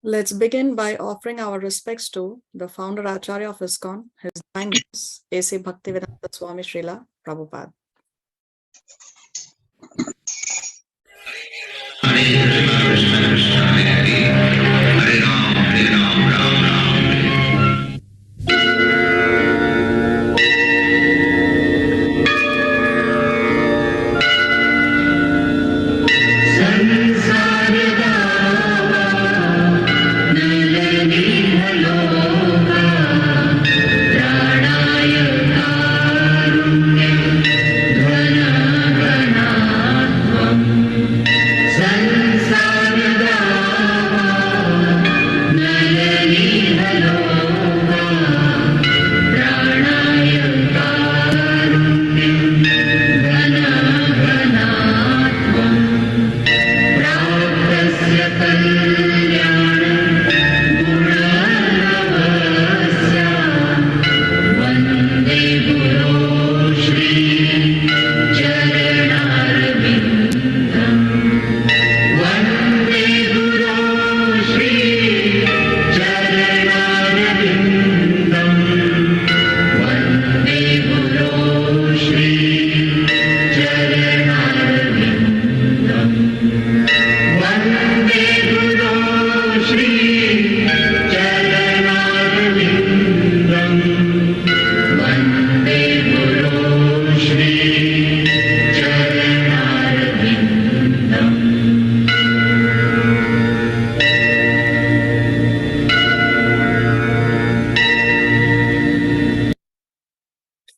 Let's begin by offering our respects to the founder Acharya of ISKCON, His Divine Grace, A.C. Bhaktivedanta Swami Srila Prabhupada.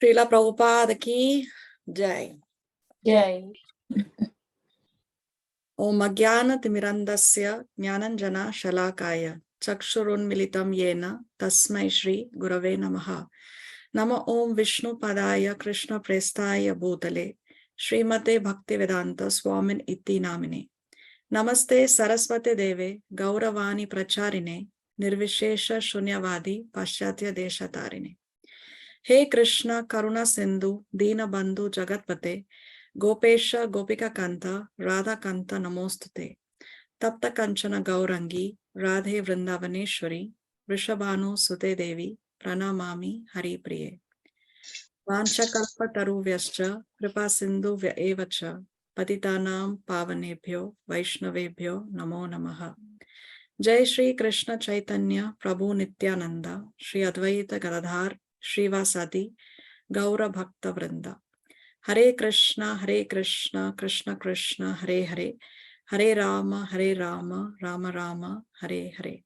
Srila Prabhupada ki Jai. Jai. Om Agyana Timirandasya Jnananjana Shalakaya Chakshurun Militam Yena Tasmai Shri Gurave Namaha. Nama Om Vishnu Padaya Krishna Prestaya Bhutale Srimate Bhaktivedanta Swamin Iti Namine. Namaste Saraswate Deve Gauravani Pracharine Nirvishesha Shunyavadi Paschatya Deshatarine. Hey Krishna Karuna Sindhu Dina Bandhu Jagatpate Gopesha Gopika Kanta Radha Kanta Namostate Tapta Kanchana Gaurangi Radhe Vrindavaneshwari Vrishabhanu Sute Devi Pranamami Hari Priye Vancha Kalpa Taruvyascha Kripa Sindhu Vyaevacha Patitanam Pavanebhyo Vaishnavebhyo Namo Namaha. Jai Shri Krishna Chaitanya Prabhu Nityananda Shri Advaita Gadadhar Shrivasadi Gaura Bhakta Vrinda. Hare Krishna, Krishna Krishna, Hare Hare, Hare Rama, Rama Rama, Hare Hare.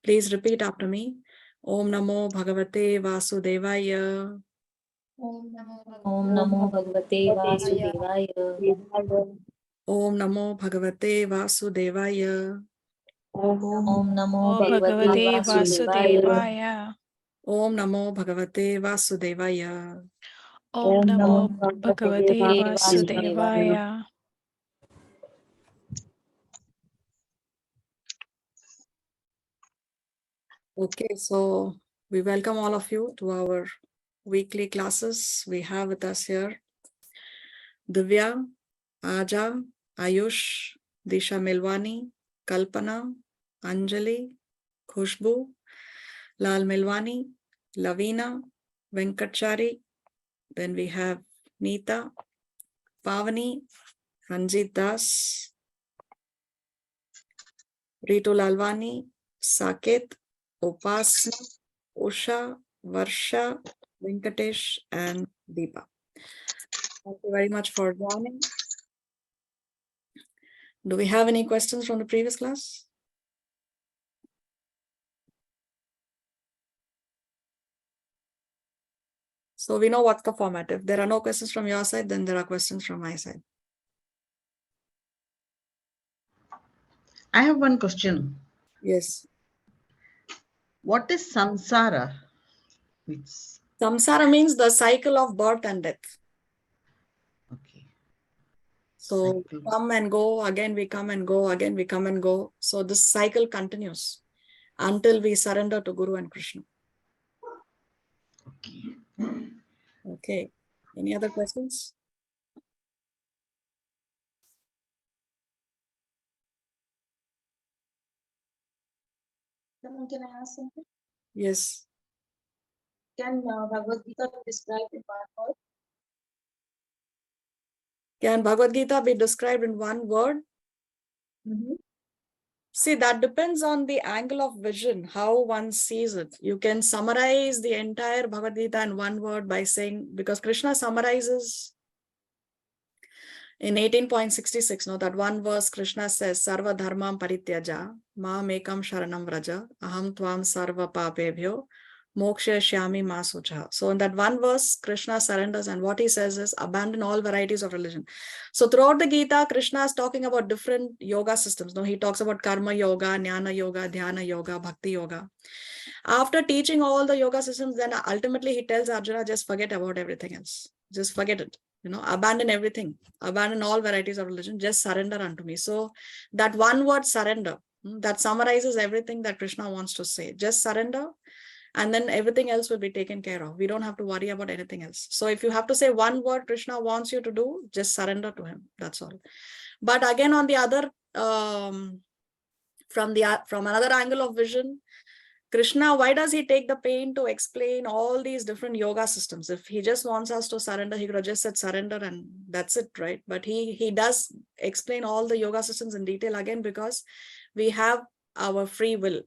Please repeat after me. Om Namo Bhagavate Vasudevaya. Om Namo Bhagavate Vasudevaya. Om Namo Bhagavate Vasudevaya. Om Namo Bhagavate Vasudevaya. Om Namo Bhagavate Vasudevaya. Om Namo Bhagavate Vasudevaya. Okay, so we welcome all of you to our weekly classes. We have with us here Divya, Aja, Ayush, Disha Milwani, Kalpana, Anjali, Khushbu, Lal Milwani, Lavina, Venkatchari. Then we have Neeta, Pavani, Ranjit Das, Ritu Lalwani, Saket, Upasna, Usha, Varsha, Venkatesh, and Deepa. Thank you very much for joining. Do we have any questions from the previous class? So we know what's the format. If there are no questions from your side, then there are questions from my side. I have one question. Yes. What is samsara? Samsara means the cycle of birth and death. Okay. So come and go, again we come and go, again we come and go. So this cycle continues until we surrender to Guru and Krishna. Okay. Okay. Any other questions? Can I ask something? Yes. Can Bhagavad Gita be described in one word? Can Bhagavad Gita be described in one word? See, that depends on the angle of vision, how one sees it. You can summarize the entire Bhagavad Gita in one word by saying, because Krishna summarizes in 18.66, no, that one verse Krishna says, Sarva dharmam parityaja, ma mekam sharanam vraja, aham tvam sarva papebhyo, moksha shyami ma sucha. So in that one verse, Krishna surrenders, and what he says is, abandon all varieties of religion. So throughout the Gita, Krishna is talking about different yoga systems. No, he talks about karma yoga, jnana yoga, dhyana yoga, bhakti yoga. After teaching all the yoga systems, then ultimately he tells Arjuna, just forget about everything else. Just forget it. Abandon everything. Abandon all varieties of religion. Just surrender unto me. So that one word, surrender, that summarizes everything that Krishna wants to say. Just surrender, and then everything else will be taken care of. We don't have to worry about anything else. So if you have to say one word Krishna wants you to do, just surrender to him. That's all. But again, on the other, from another angle of vision, Krishna, why does he take the pain to explain all these different yoga systems? If he just wants us to surrender, he could have just said surrender and that's it, right? But he does explain all the yoga systems in detail again, because we have our free will.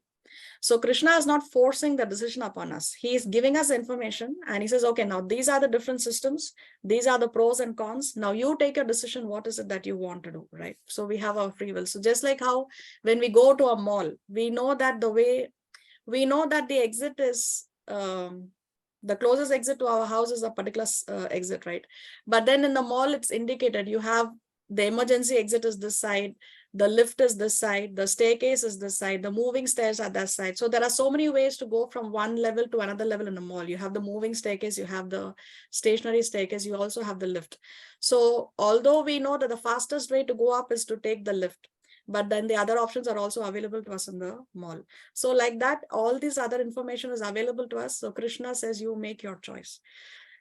So Krishna is not forcing the decision upon us. He is giving us information and he says, okay, now these are the different systems. These are the pros and cons. Now you take a decision. What is it that you want to do, right? So we have our free will. So just like how when we go to a mall, we know that the exit is, the closest exit to our house is a particular exit, right? But then in the mall, it's indicated you have the emergency exit is this side, the lift is this side, the staircase is this side, the moving stairs are that side. So there are so many ways to go from one level to another level in the mall. You have the moving staircase, you have the stationary staircase, you also have the lift. So although we know that the fastest way to go up is to take the lift, but then the other options are also available to us in the mall. So like that, all this other information is available to us. So Krishna says, you make your choice.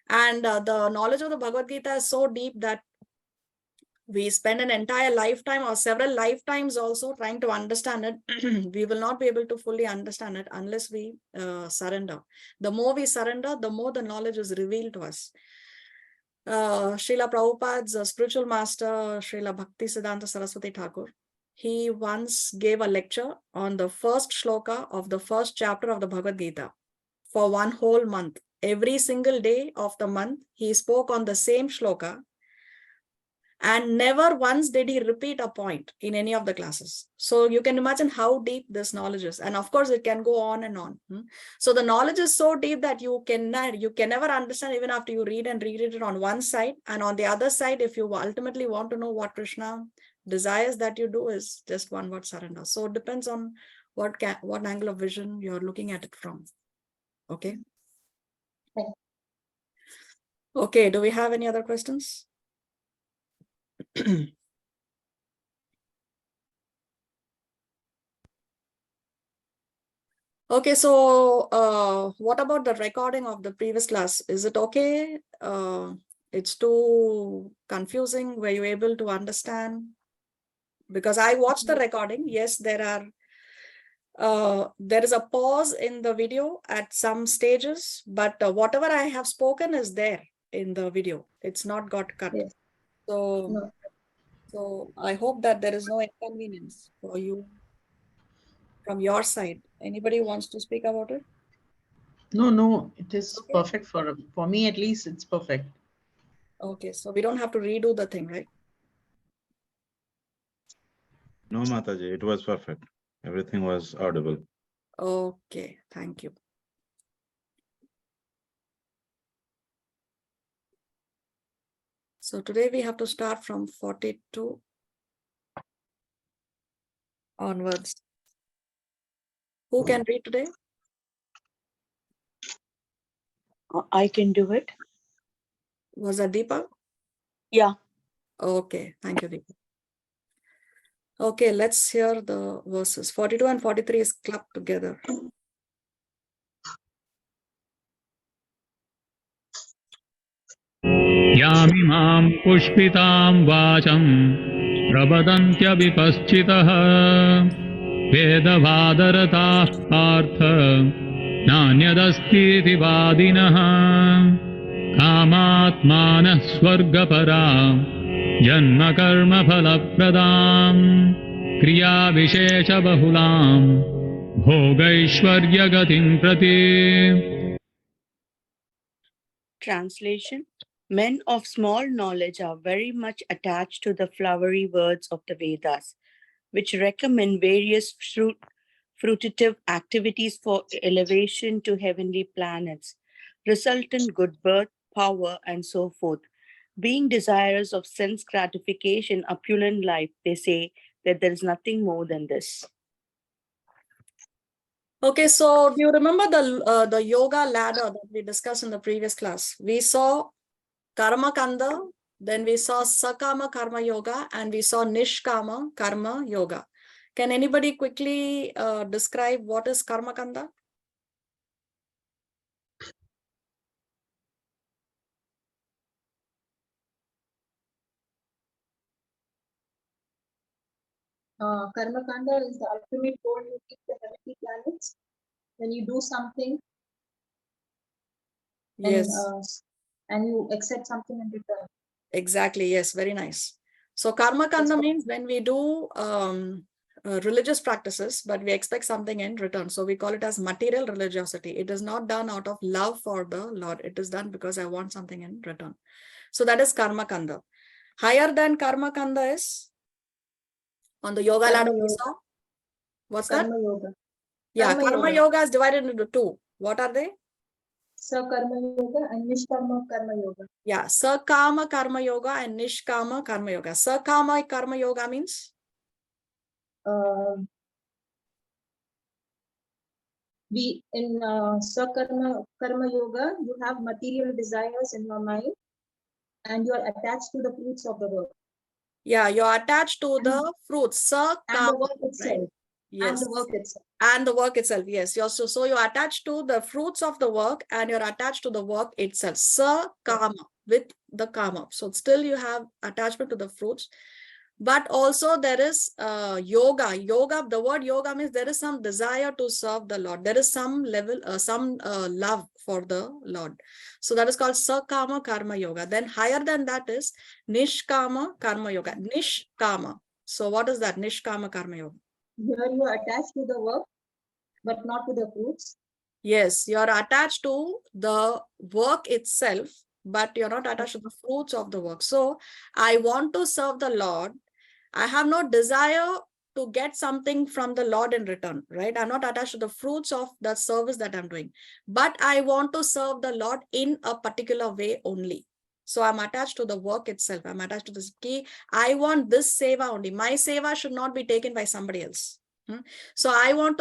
And the knowledge of the Bhagavad Gita is so deep that we spend an entire lifetime or several lifetimes also trying to understand it. We will not be able to fully understand it unless we surrender. The more we surrender, the more the knowledge is revealed to us. Srila Prabhupada's spiritual master, Srila Bhakti Siddhanta Saraswati Thakur, he once gave a lecture on the first shloka of the first chapter of the Bhagavad Gita for one whole month. Every single day of the month, he spoke on the same shloka, and never once did he repeat a point in any of the classes. So you can imagine how deep this knowledge is. And of course, it can go on and on. So the knowledge is so deep that you can never understand even after you read and reread it on one side. And on the other side, if you ultimately want to know what Krishna desires that you do, is just one word, surrender. So it depends on what angle of vision you're looking at it from. Okay. Okay, do we have any other questions? Okay, so what about the recording of the previous class? Is it okay? It's too confusing. Were you able to understand? Because I watched the recording. Yes, there is a pause in the video at some stages, but whatever I have spoken is there in the video. It's not got cut. Yes. So, No. so I hope that there is no inconvenience for you from your side. Anybody wants to speak about it? No, it is Okay. perfect for me at least. It's perfect. Okay, so we don't have to redo the thing, right? No, Mataji, it was perfect. Everything was audible. Okay, thank you. So today we have to start from 42 onwards. Who can read today? I can do it. Was that Deepa? Yeah. Okay, thank you, Deepa. Okay, let's hear the verses. 42 and 43 is clubbed together. यामिमां पुष्पितां वाचं प्रवदन्त्यविपश्चितः वेदवादरताः पार्थ नान्यदस्तीति वादिनः कामात्मानः स्वर्गपरां जन्मकर्मफलप्रदां क्रियाविशेषबहुलां भोगैश्वर्यगतिं प्रति. Translation. Men of small knowledge are very much attached to the flowery words of the Vedas, which recommend various fruitative activities for elevation to heavenly planets, resultant good birth, power, and so forth. Being desirous of sense gratification, opulent life, they say that there is nothing more than this. Okay, so do you remember the yoga ladder that we discussed in the previous class? We saw Karma Kanda, then we saw Sakama Karma Yoga, and we saw Nishkama Karma Yoga. Can anybody quickly describe what is Karma Kanda? Karma Kanda is the ultimate goal to reach the heavenly planets. When you do something Yes, and you accept something in return. exactly. Yes, very nice. So Karma Kanda means when we do religious practices, but we expect something in return. So we call it as material religiosity. It is not done out of love for the Lord. It is done because I want something in return. So that is Karma Kanda. Higher than Karma Kanda is on the yoga ladder we saw. What's that? Karma Yoga. Yeah, Karma Karma Yoga. Yoga is divided into two. What are they? Sakarma Yoga and Nishkarma Karma Yoga. Yeah, Sakama Karma Yoga and Nishkama Karma Yoga. Sakama Karma Yoga means? We in Sakarma Karma Yoga, you have material desires in your mind and you are attached to the fruits of the work. Yeah, you're attached to the fruits. And the Sakama, work itself. right? Yes. And the work itself. And the work itself, yes. So you're attached to the fruits of the work and you're attached to the work itself. Sakama, with the kama. So still you have attachment to the fruits. But also there is yoga. Yoga, the word yoga means there is some desire to serve the Lord. There is some level, some love for the Lord. So that is called Sakama Karma Yoga. Then higher than that is Nishkama Karma Yoga. Nishkama. So what is that? Nishkama Karma Yoga. Here you are attached to the work, but not to the fruits. Yes, you are attached to the work itself, but you're not attached to the fruits of the work. So I want to serve the Lord. I have no desire to get something from the Lord in return, right? I'm not attached to the fruits of the service that I'm doing, but I want to serve the Lord in a particular way only. So I'm attached to the work itself. I'm attached to this key. I want this seva only. My seva should not be taken by somebody else. So I want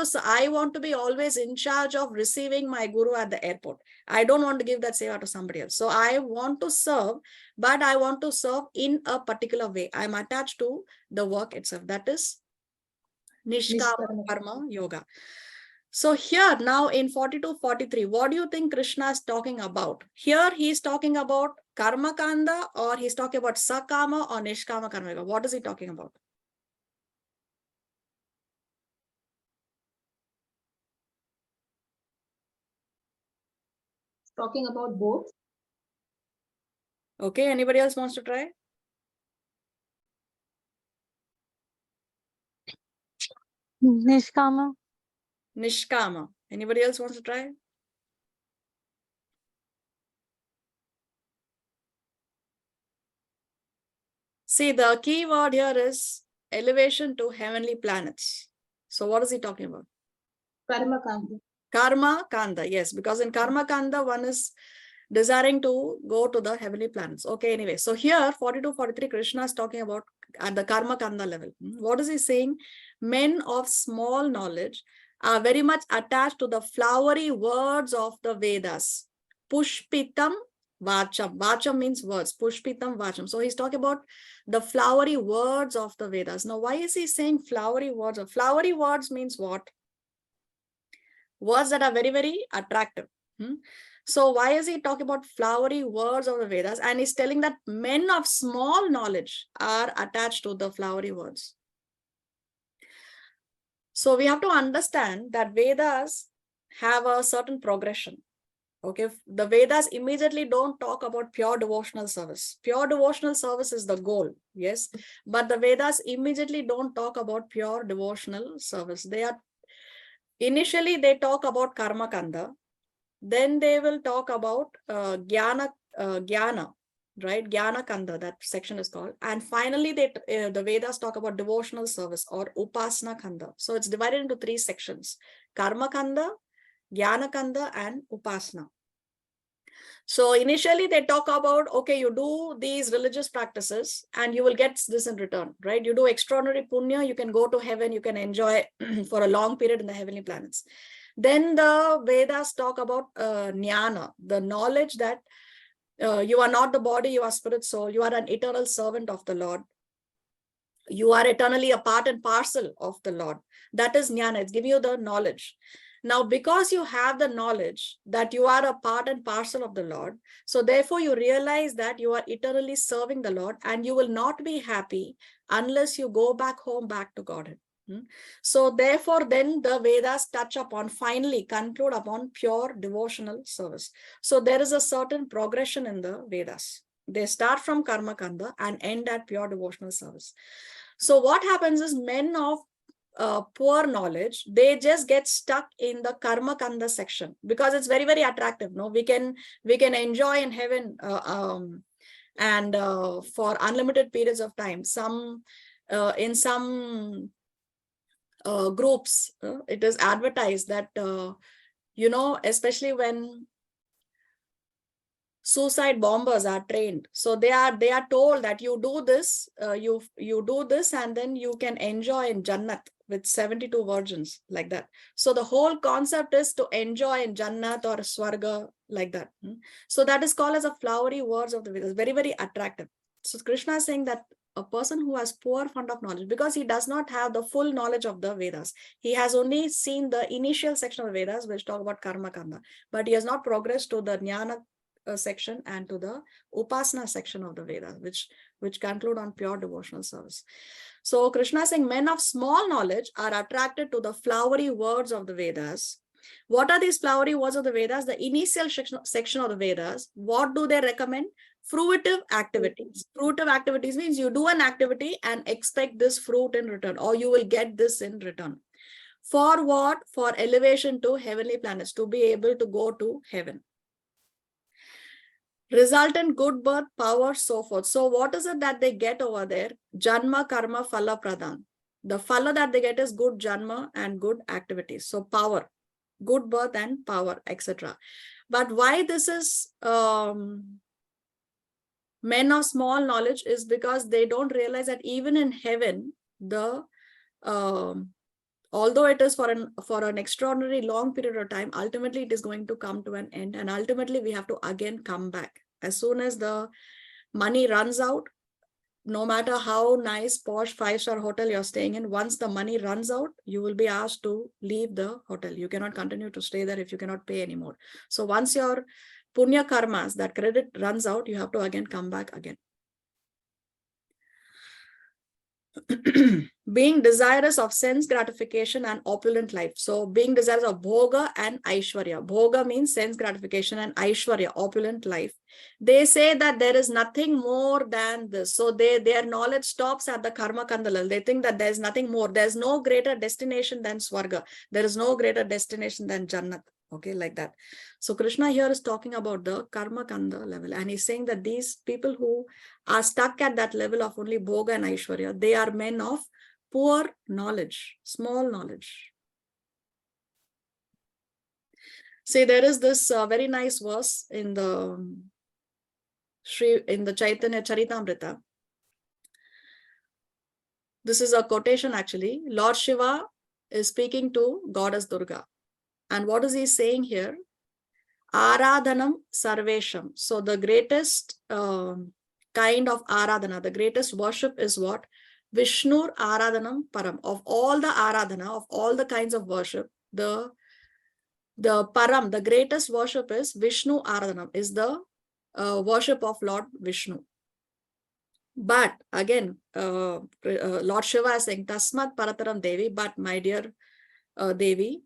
to be always in charge of receiving my guru at the airport. I don't want to give that seva to somebody else. So I want to serve, but I want to serve in a particular way. I'm attached to the work itself. That is Nishkama Karma Yoga. So here now in 42-43, what do you think Krishna is talking about? Here he's talking about Karma Kanda, or he's talking about Sakama or Nishkama Karma Yoga. What is he talking about? Talking about both. Okay, anybody else wants to try? Nishkama. Nishkama. Anybody else wants to try? See, the key word here is elevation to heavenly planets. So what is he talking about? Karma Kanda. Karma Kanda, yes, because in Karma Kanda, one is desiring to go to the heavenly planets. Okay, anyway, so here 42-43, Krishna is talking about at the Karma Kanda level. What is he saying? Men of small knowledge are very much attached to the flowery words of the Vedas. Pushpitam Vacham. Vacham means words. Pushpitam Vacham. So he's talking about the flowery words of the Vedas. Now, why is he saying flowery words? Flowery words means what? Words that are very, very attractive. So why is he talking about flowery words of the Vedas? And he's telling that men of small knowledge are attached to the flowery words. So we have to understand that Vedas have a certain progression. Okay, the Vedas immediately don't talk about pure devotional service. Pure devotional service is the goal, yes, but the Vedas immediately don't talk about pure devotional service. Initially they talk about karma kanda, then they will talk about jnana, right? Jnana kanda, that section is called, and finally the Vedas talk about devotional service or upasana kanda. So it's divided into 3 sections: karma kanda, jnana kanda, and upasana. So initially they talk about, okay, you do these religious practices and you will get this in return, right? You do extraordinary punya, you can go to heaven, you can enjoy for a long period in the heavenly planets. Then the Vedas talk about jnana, the knowledge that you are not the body, you are spirit soul, you are an eternal servant of the Lord. You are eternally a part and parcel of the Lord. That is jnana, it's giving you the knowledge. Now, because you have the knowledge that you are a part and parcel of the Lord, so therefore you realize that you are eternally serving the Lord and you will not be happy unless you go back home, back to Godhead. So therefore, then the Vedas touch upon, finally conclude upon pure devotional service. So there is a certain progression in the Vedas. They start from karma kanda and end at pure devotional service. So what happens is men of poor knowledge, they just get stuck in the karma kanda section because it's very, very attractive. No, we can enjoy in heaven and for unlimited periods of time. In some groups, it is advertised that especially when suicide bombers are trained, so they are told that you do this, you do this, and then you can enjoy in Jannat with 72 virgins, like that. So the whole concept is to enjoy in Jannat or Swarga, like that. So that is called as a flowery words of the Vedas, very, very attractive. So Krishna is saying that a person who has poor fund of knowledge, because he does not have the full knowledge of the Vedas, he has only seen the initial section of the Vedas which talk about karma kanda, but he has not progressed to the jnana section and to the upasana section of the Vedas, which conclude on pure devotional service. So Krishna is saying men of small knowledge are attracted to the flowery words of the Vedas. What are these flowery words of the Vedas? The initial section of the Vedas. What do they recommend? Fruitive activities. Fruitive activities means you do an activity and expect this fruit in return, or you will get this in return. For what? For elevation to heavenly planets, to be able to go to heaven. Result in good birth, power, so forth. So what is it that they get over there? Janma, karma, phala, pradhan. The phala that they get is good janma and good activities. So power, good birth and power, etc. But why this is men of small knowledge is because they don't realize that even in heaven, although it is for an extraordinary long period of time, ultimately it is going to come to an end, and ultimately we have to again come back. As soon as the money runs out, no matter how nice, posh, 5-star hotel you're staying in, once the money runs out, you will be asked to leave the hotel. You cannot continue to stay there if you cannot pay anymore. So once your punya karmas, that credit runs out, you have to again come back again. Being desirous of sense gratification and opulent life. So being desirous of bhoga and aishwarya. Bhoga means sense gratification and aishwarya, opulent life. They say that there is nothing more than this. So their knowledge stops at the karma kandala. They think that there is nothing more. There is no greater destination than swarga. There is no greater destination than jannat. Okay, like that. So Krishna here is talking about the karma kanda level, and he's saying that these people who are stuck at that level of only bhoga and aishwarya, they are men of poor knowledge, small knowledge. See, there is this very nice verse in the Chaitanya Charitamrita. This is a quotation actually. Lord Shiva is speaking to Goddess Durga. And what is he saying here? Aradhanam Sarvesham. So the greatest kind of Aradhana, the greatest worship is what? Vishnur Aradhanam Param. Of all the Aradhana, of all the kinds of worship, the Param, the greatest worship is Vishnu Aradhanam, is the worship of Lord Vishnu. But again, Lord Shiva is saying, Tasmat Parataram Devi, but my dear Devi.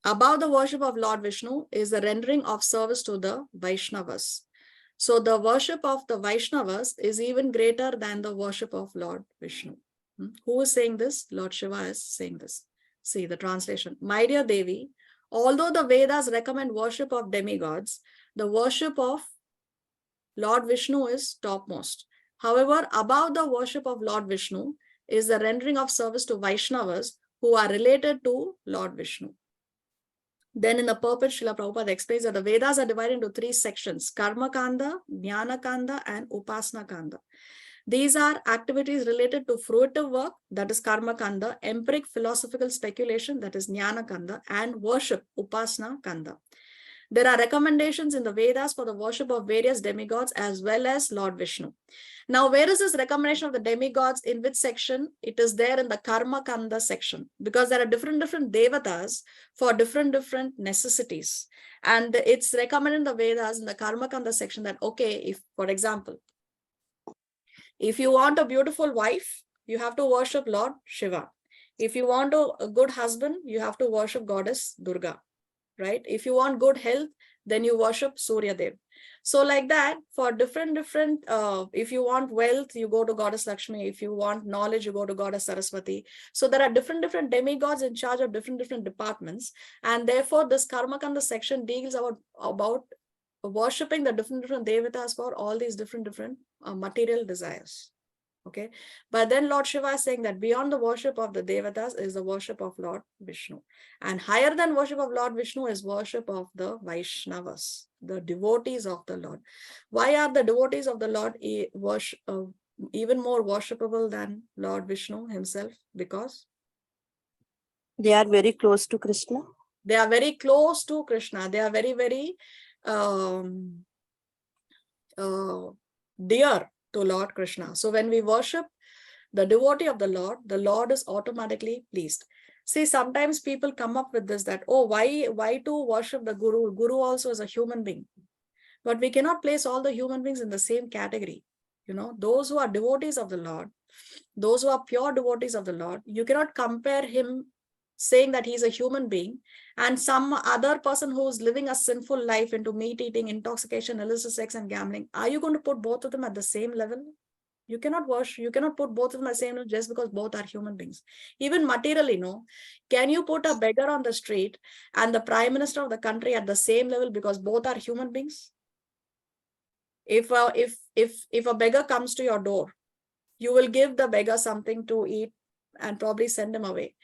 Above the worship of Lord Vishnu is the rendering of service to the Vaishnavas. So the worship of the Vaishnavas is even greater than the worship of Lord Vishnu. Who is saying this? Lord Shiva is saying this. See the translation. My dear Devi, although the Vedas recommend worship of demigods, the worship of Lord Vishnu is topmost. However, above the worship of Lord Vishnu is the rendering of service to Vaishnavas who are related to Lord Vishnu. Then in the purport, Srila Prabhupada explains that the Vedas are divided into 3 sections: Karma Kanda, Jnana Kanda, and Upasana Kanda. These are activities related to fruitive work, that is Karma Kanda, empiric philosophical speculation, that is Jnana Kanda, and worship, Upasana Kanda. There are recommendations in the Vedas for the worship of various demigods as well as Lord Vishnu. Now, where is this recommendation of the demigods? In which section? It is there in the Karma Kanda section, because there are different devatas for different necessities. And it's recommended in the Vedas in the Karma Kanda section that, okay, if, for example, if you want a beautiful wife, you have to worship Lord Shiva. If you want a good husband, you have to worship Goddess Durga. Right? If you want good health, then you worship Surya Dev. So like that, for different, if you want wealth, you go to Goddess Lakshmi. If you want knowledge, you go to Goddess Saraswati. So there are different demigods in charge of different departments. And therefore, this Karma Kanda section deals about worshipping the different devatas for all these different material desires. Okay, but then Lord Shiva is saying that beyond the worship of the devatas is the worship of Lord Vishnu, and higher than worship of Lord Vishnu is worship of the Vaishnavas, the devotees of the Lord. Why are the devotees of the Lord even more worshipable than Lord Vishnu himself? Because They are very close to Krishna. They are very close to Krishna. They are very, very dear to Lord Krishna. So when we worship the devotee of the Lord is automatically pleased. See, sometimes people come up with this, that, oh, why to worship the Guru? Guru also is a human being. But we cannot place all the human beings in the same category. You know, those who are devotees of the Lord, those who are pure devotees of the Lord, you cannot compare him saying that he's a human being and some other person who's living a sinful life into meat eating, intoxication, illicit sex, and gambling. Are you going to put both of them at the same level? You cannot put both of them at the same level just because both are human beings. Even materially, no. Can you put a beggar on the street and the prime minister of the country at the same level because both are human beings? If a beggar comes to your door, you will give the beggar something to eat and probably send him away.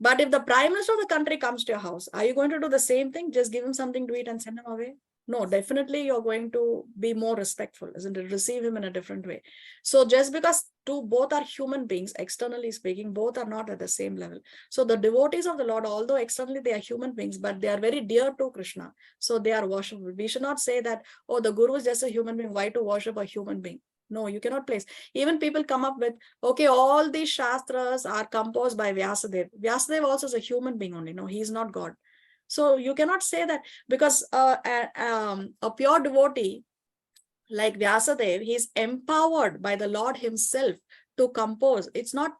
But if the prime minister of the country comes to your house, are you going to do the same thing? Just give him something to eat and send him away? No, definitely you're going to be more respectful, isn't it? Receive him in a different way. So just because both are human beings, externally speaking, both are not at the same level. So the devotees of the Lord, although externally they are human beings, but they are very dear to Krishna. So they are worshipable. We should not say that, oh, the Guru is just a human being. Why to worship a human being? No, you cannot place. Even people come up with, okay, all these Shastras are composed by Vyasadeva. Vyasadeva also is a human being only. No, he is not God. So you cannot say that, because a pure devotee like Vyasadeva, he is empowered by the Lord himself to compose. It's not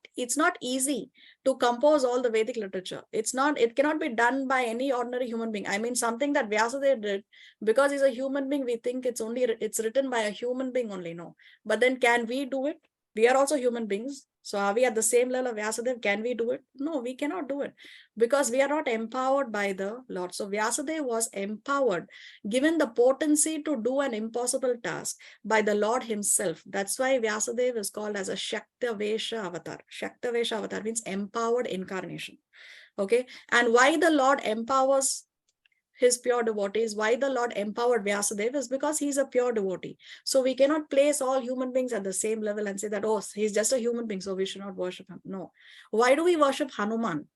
easy to compose all the Vedic literature. It cannot be done by any ordinary human being. I mean, something that Vyasadeva did, because he's a human being, we think it's written by a human being only. No, but then can we do it? We are also human beings. So are we at the same level of Vyasadeva? Can we do it? No, we cannot do it, because we are not empowered by the Lord. So Vyasadeva was empowered, given the potency to do an impossible task by the Lord himself. That's why Vyasadeva is called as a Shaktavesha avatar. Shaktavesha avatar means empowered incarnation. Okay. And why the Lord empowers his pure devotees, why the Lord empowered Vyasadeva, is because he's a pure devotee. So we cannot place all human beings at the same level and say that, oh, he's just a human being, so we should not worship him. No. Why do we worship Hanuman?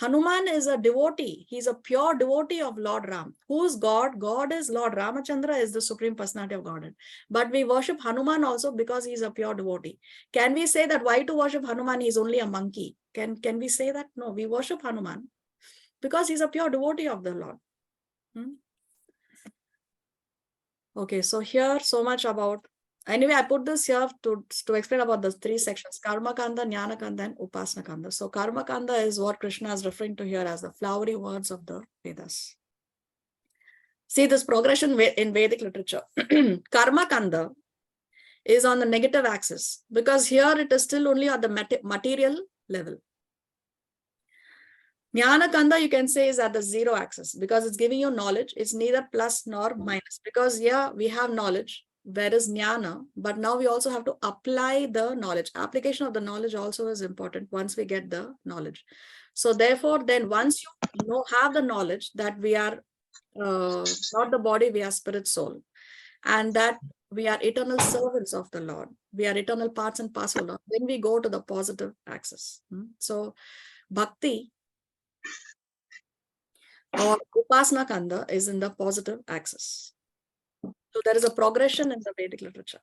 Hanuman is a devotee. He's a pure devotee of Lord Ram. Who is God? God is Lord Ramachandra, is the Supreme Personality of Godhead. But we worship Hanuman also because he's a pure devotee. Can we say that why to worship Hanuman? He's only a monkey. Can we say that? No, we worship Hanuman because he's a pure devotee of the Lord. Okay, so here so much about Anyway, I put this here to explain about the three sections: Karma Kanda, Jnana Kanda, and Upasana Kanda. So Karma Kanda is what Krishna is referring to here as the flowery words of the Vedas. See this progression in Vedic literature. Karma Kanda is on the negative axis because here it is still only at the material level. Jnana Kanda, you can say, is at the zero axis because it's giving you knowledge. It's neither plus nor minus because here we have knowledge. There is jnana, but now we also have to apply the knowledge. Application of the knowledge also is important once we get the knowledge. So therefore, then once you have the knowledge that we are not the body, we are spirit soul, and that we are eternal servants of the Lord. We are eternal parts and parcel of Lord. Then we go to the positive axis. So bhakti or Upasana Kanda is in the positive axis. So there is a progression in the Vedic literature.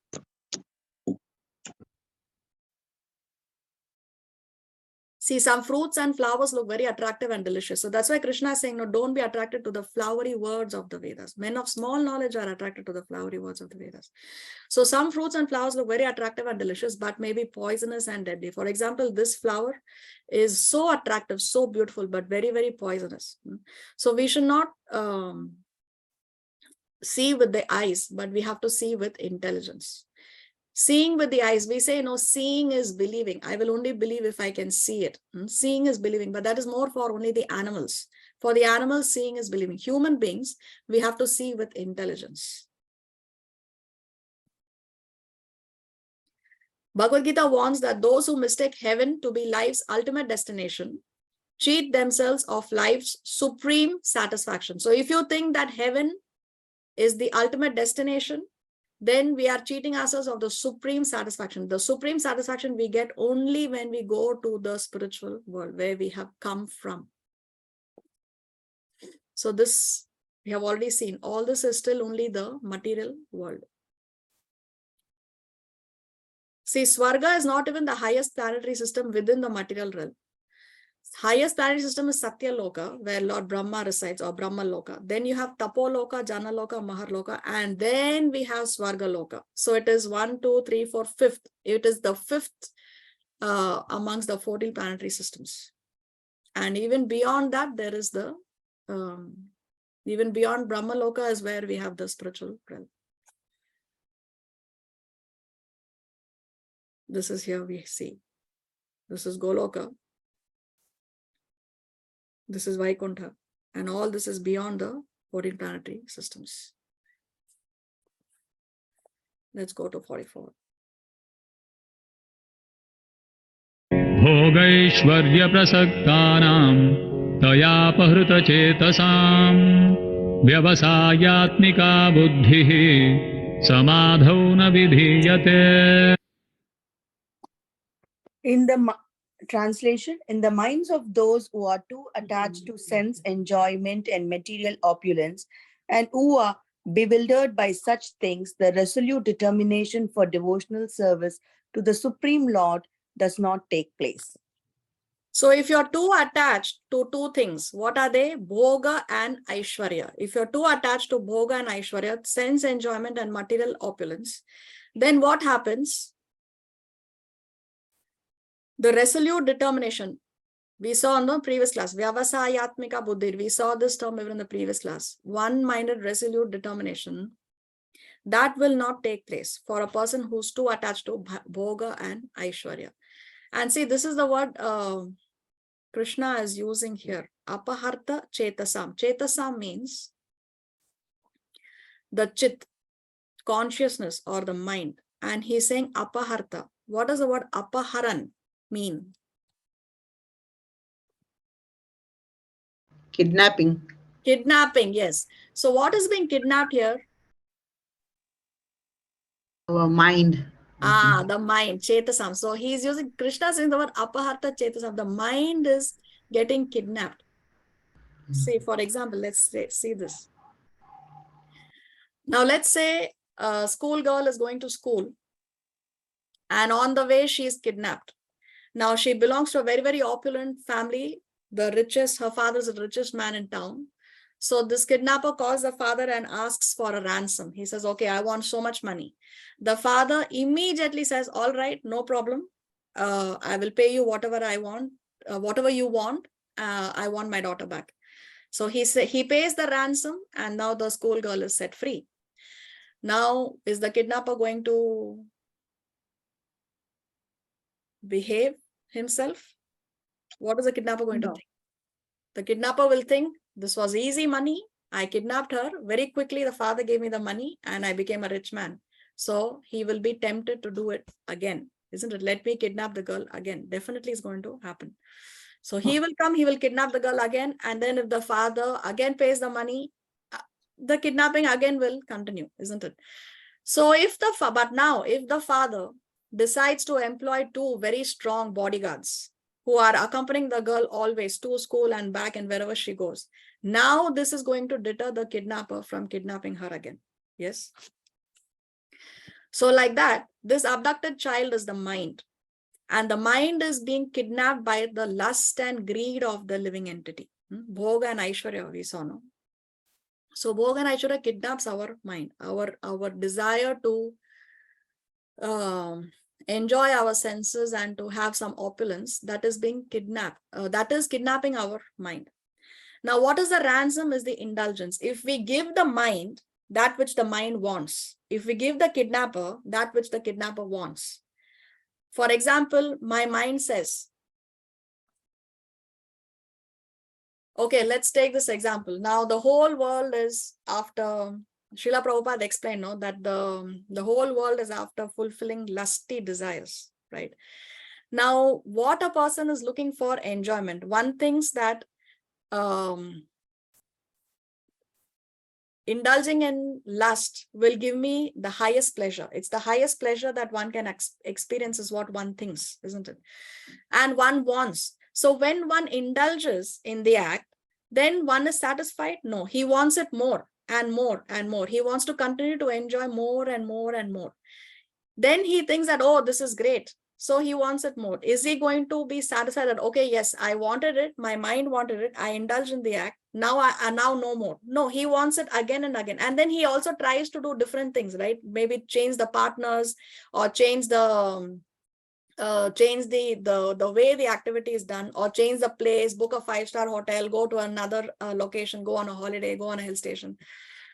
See, some fruits and flowers look very attractive and delicious. So that's why Krishna is saying, no, don't be attracted to the flowery words of the Vedas. Men of small knowledge are attracted to the flowery words of the Vedas. So some fruits and flowers look very attractive and delicious, but may be poisonous and deadly. For example, this flower is so attractive, so beautiful, but very, very poisonous. So we should not see with the eyes, but we have to see with intelligence. Seeing with the eyes, we say, no, seeing is believing. I will only believe if I can see it. Seeing is believing, but that is more for only the animals. For the animals, seeing is believing. Human beings, we have to see with intelligence. Bhagavad Gita warns that those who mistake heaven to be life's ultimate destination cheat themselves of life's supreme satisfaction. So if you think that heaven is the ultimate destination, then we are cheating ourselves of the supreme satisfaction. The supreme satisfaction we get only when we go to the spiritual world where we have come from. So this we have already seen. All this is still only the material world. See, Swarga is not even the highest planetary system within the material realm. Highest planetary system is Satya Loka, where Lord Brahma resides, or Brahma Loka. Then you have Tapo Loka, Jana Loka, Mahar Loka, and then we have Swarga Loka. So it is 1, 2, 3, 4, 5th. It is the 5th amongst the 14 planetary systems. And even beyond that, there is the, even beyond Brahma Loka is where we have the spiritual realm. This is here we see. This is Goloka. This is Vaikuntha, and all this is beyond the 14 planetary systems. Let's go to 44. भोगैश्वर्य प्रसक्तानां तयापहृत चेतसां व्यवसायात्मिका बुद्धिः समाधौ न विधीयते. In the translation, in the minds of those who are too attached to sense enjoyment and material opulence, and who are bewildered by such things, the resolute determination for devotional service to the Supreme Lord does not take place. So if you're too attached to two things, what are they? Bhoga and Aishwarya. If you're too attached to Bhoga and Aishwarya, sense enjoyment and material opulence, then what happens? The resolute determination, we saw in the previous class, Vyavasayatmika Buddhi, we saw this term even in the previous class. One-minded resolute determination, that will not take place for a person who's too attached to Bhoga and Aishwarya. And see, this is the word Krishna is using here. Apaharta Chetasam. Chetasam means the chit, consciousness or the mind. And he's saying Apaharta. What does the word Apaharan mean? Kidnapping. Kidnapping, yes. So what is being kidnapped here? Our mind. The mind, Chetasam. So he's using, Krishna saying the word Apaharta Chetasam. The mind is getting kidnapped. See, for example, let's see this. Now, let's say a schoolgirl is going to school and on the way she is kidnapped. Now, she belongs to a very, very opulent family. The richest, her father is the richest man in town. So this kidnapper calls the father and asks for a ransom. He says, okay, I want so much money. The father immediately says, all right, no problem. I will pay you whatever I want, whatever you want. I want my daughter back. So he pays the ransom, and now the schoolgirl is set free. Now, is the kidnapper going to behave himself? What is the kidnapper going to No. think? The kidnapper will think, this was easy money. I kidnapped her. Very quickly, the father gave me the money and I became a rich man. So he will be tempted to do it again. Isn't it? Let me kidnap the girl again. Definitely is going to happen. So he will come, he will kidnap the girl again. And then if the father again pays the money, the kidnapping again will continue, isn't it? So but now if the father decides to employ two very strong bodyguards who are accompanying the girl always to school and back and wherever she goes, now this is going to deter the kidnapper from kidnapping her again. Yes. So like that, this abducted child is the mind. And the mind is being kidnapped by the lust and greed of the living entity. Bhoga and Aishwarya, we saw, no? So Bhoga and Aishwarya kidnaps our mind, our desire to enjoy our senses and to have some opulence, that is being kidnapped. That is kidnapping our mind. Now, what is the ransom is the indulgence. If we give the mind that which the mind wants, if we give the kidnapper that which the kidnapper wants. For example, my mind says, okay, let's take this example. Now, the whole world is after, Srila Prabhupada explained, no, that the whole world is after fulfilling lusty desires, right? Now, what a person is looking for enjoyment. One thinks that indulging in lust will give me the highest pleasure. It's the highest pleasure that one can experience is what one thinks, isn't it? And one wants. So when one indulges in the act, then one is satisfied? No, he wants it more and more and more. He wants to continue to enjoy more and more and more. Then he thinks that, oh, this is great. So he wants it more. Is he going to be satisfied that, okay, yes, I wanted it, my mind wanted it, I indulged in the act, now now no more. No, he wants it again and again. And then he also tries to do different things, right? Maybe change the partners or change the way the activity is done, or change the place, book a 5-star hotel, go to another location, go on a holiday, go on a hill station.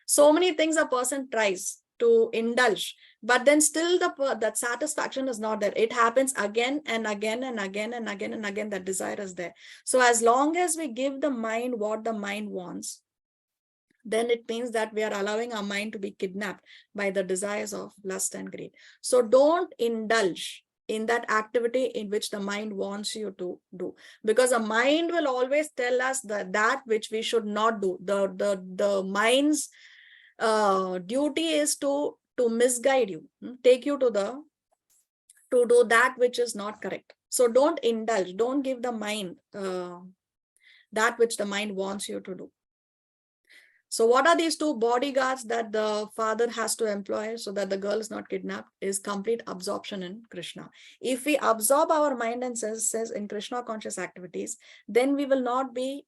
So many things a person tries to indulge, but then still that satisfaction is not there. It happens again and again and again and again and again. That desire is there. So as long as we give the mind what the mind wants, then it means that we are allowing our mind to be kidnapped by the desires of lust and greed. So don't indulge in that activity in which the mind wants you to do, because the mind will always tell us that which we should not do. The mind's duty is to misguide you, take you to do that which is not correct. So don't indulge, don't give the mind that which the mind wants you to do. So what are these two bodyguards that the father has to employ so that the girl is not kidnapped? Is complete absorption in Krishna. If we absorb our mind and says in Krishna conscious activities, then we will not be,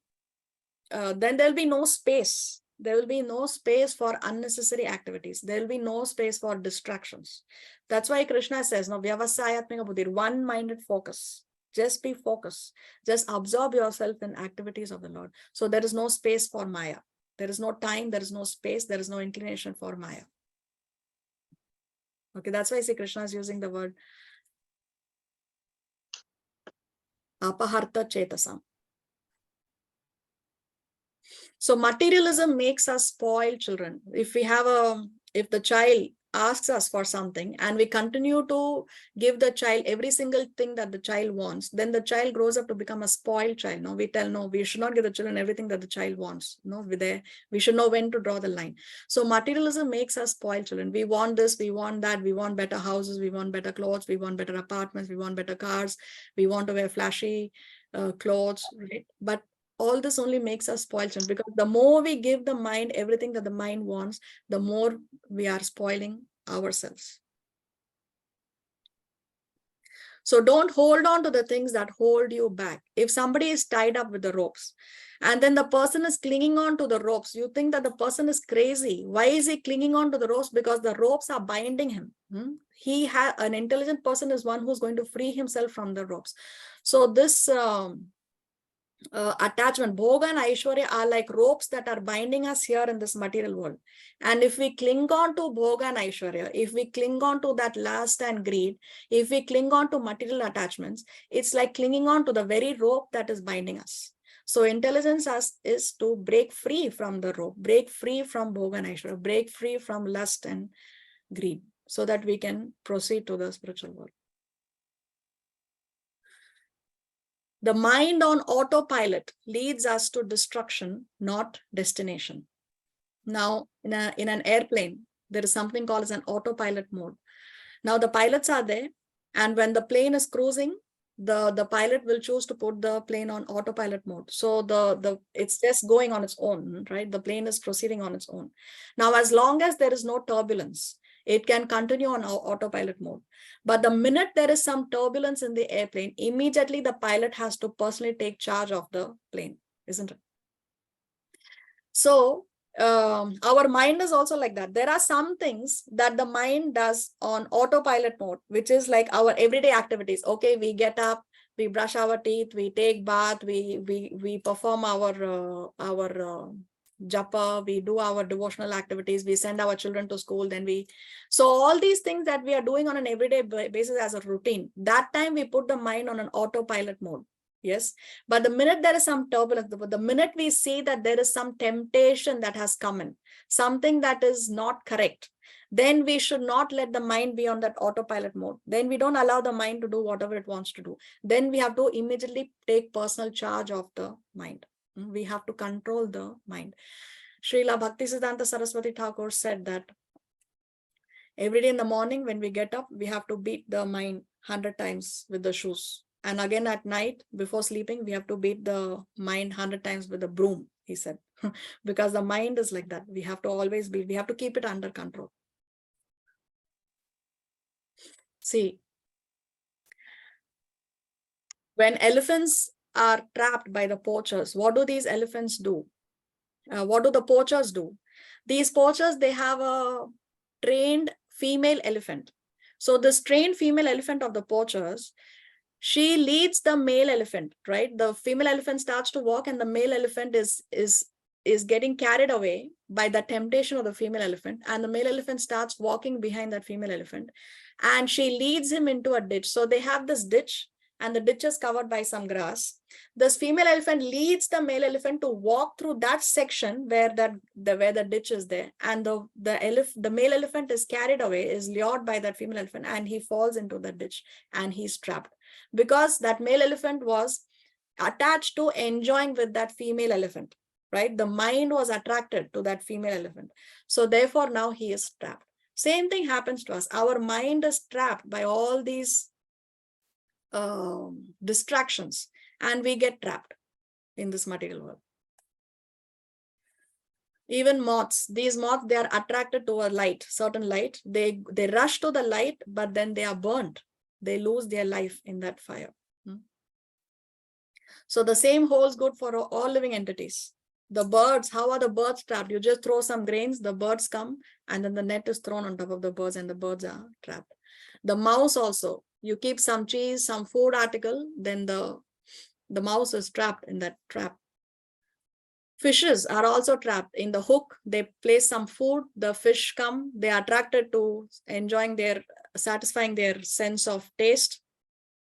then there will be no space. There will be no space for unnecessary activities. There will be no space for distractions. That's why Krishna says, no, vyavasayatmika buddhi, one-minded focus. Just be focused. Just absorb yourself in activities of the Lord. So there is no space for Maya. There is no time, there is no space, there is no inclination for Maya. Okay, that's why I see Krishna is using the word apaharta chetasam. So materialism makes us spoiled children. If the child asks us for something and we continue to give the child every single thing that the child wants, then the child grows up to become a spoiled child. No, we tell, no, we should not give the children everything that the child wants. No, we should know when to draw the line. So materialism makes us spoiled children. We want this, we want that, we want better houses, we want better clothes, we want better apartments, we want better cars, we want to wear flashy clothes, right? But all this only makes us spoiled children, because the more we give the mind everything that the mind wants, the more we are spoiling ourselves. So don't hold on to the things that hold you back. If somebody is tied up with the ropes and then the person is clinging on to the ropes, you think that the person is crazy. Why is he clinging on to the ropes? Because the ropes are binding him. An intelligent person is one who's going to free himself from the ropes. So this attachment, bhoga and aishwarya are like ropes that are binding us here in this material world. And if we cling on to bhoga and aishwarya, if we cling on to that lust and greed, if we cling on to material attachments, it's like clinging on to the very rope that is binding us. So intelligence is to break free from the rope, break free from bhoga and aishwarya, break free from lust and greed, so that we can proceed to the spiritual world. The mind on autopilot leads us to destruction, not destination. Now, in an airplane, there is something called as an autopilot mode. Now, the pilots are there, and when the plane is cruising, the pilot will choose to put the plane on autopilot mode. So it's just going on its own, right? The plane is proceeding on its own. Now, as long as there is no turbulence, it can continue on autopilot mode. But the minute there is some turbulence in the airplane, immediately the pilot has to personally take charge of the plane, isn't it? So our mind is also like that. There are some things that the mind does on autopilot mode, which is like our everyday activities. Okay, we get up, we brush our teeth, we take bath, we perform our japa, we do our devotional activities, we send our children to school, so all these things that we are doing on an everyday basis as a routine, that time we put the mind on an autopilot mode. Yes, but the minute there is some turbulence, the minute we see that there is some temptation that has come in, something that is not correct, then we should not let the mind be on that autopilot mode. Then we don't allow the mind to do whatever it wants to do. Then we have to immediately take personal charge of the mind. We have to control the mind. Srila Bhaktisiddhanta Saraswati Thakur said that every day in the morning when we get up, we have to beat the mind 100 times with the shoes. And again at night, before sleeping, we have to beat the mind 100 times with the broom, he said. Because the mind is like that. We have to always beat, we have to keep it under control. See, when elephants are trapped by the poachers, what do these elephants do? What do the poachers do? These poachers, they have a trained female elephant. So this trained female elephant of the poachers, she leads the male elephant, right? The female elephant starts to walk and the male elephant is getting carried away by the temptation of the female elephant, and the male elephant starts walking behind that female elephant and she leads him into a ditch. So they have this ditch and the ditch is covered by some grass. This female elephant leads the male elephant to walk through that section where the ditch is there, and the male elephant is carried away, is lured by that female elephant, and he falls into the ditch and he's trapped, because that male elephant was attached to enjoying with that female elephant, right? The mind was attracted to that female elephant. So therefore now he is trapped. Same thing happens to us. Our mind is trapped by all these distractions, and we get trapped in this material world. Even moths, these moths, they are attracted to a light, certain light. They rush to the light, but then they are burnt. They lose their life in that fire. So the same holds good for all living entities. The birds, how are the birds trapped? You just throw some grains, the birds come, and then the net is thrown on top of the birds and the birds are trapped. The mouse also, you keep some cheese, some food article, then the mouse is trapped in that trap. Fishes are also trapped in the hook. They place some food, the fish come, they are attracted to satisfying their sense of taste.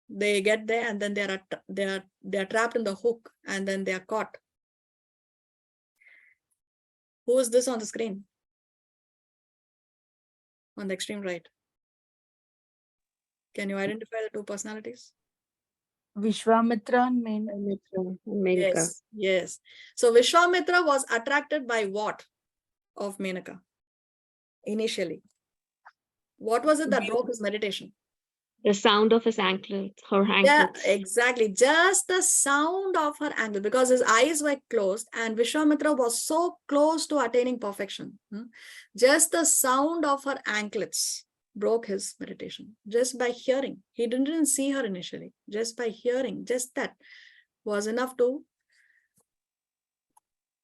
They get there and then they are trapped in the hook and then they are caught. Who is this on the screen? On the extreme right. Can you identify the two personalities? Vishwamitra and Menaka. Yes. So Vishwamitra was attracted by what of Menaka initially? What was it that broke his meditation? The sound of his anklets, her anklets. Yeah, exactly. Just the sound of her anklet, because his eyes were closed and Vishwamitra was so close to attaining perfection. Just the sound of her anklets broke his meditation just by hearing. He didn't see her initially. Just by hearing, just that was enough to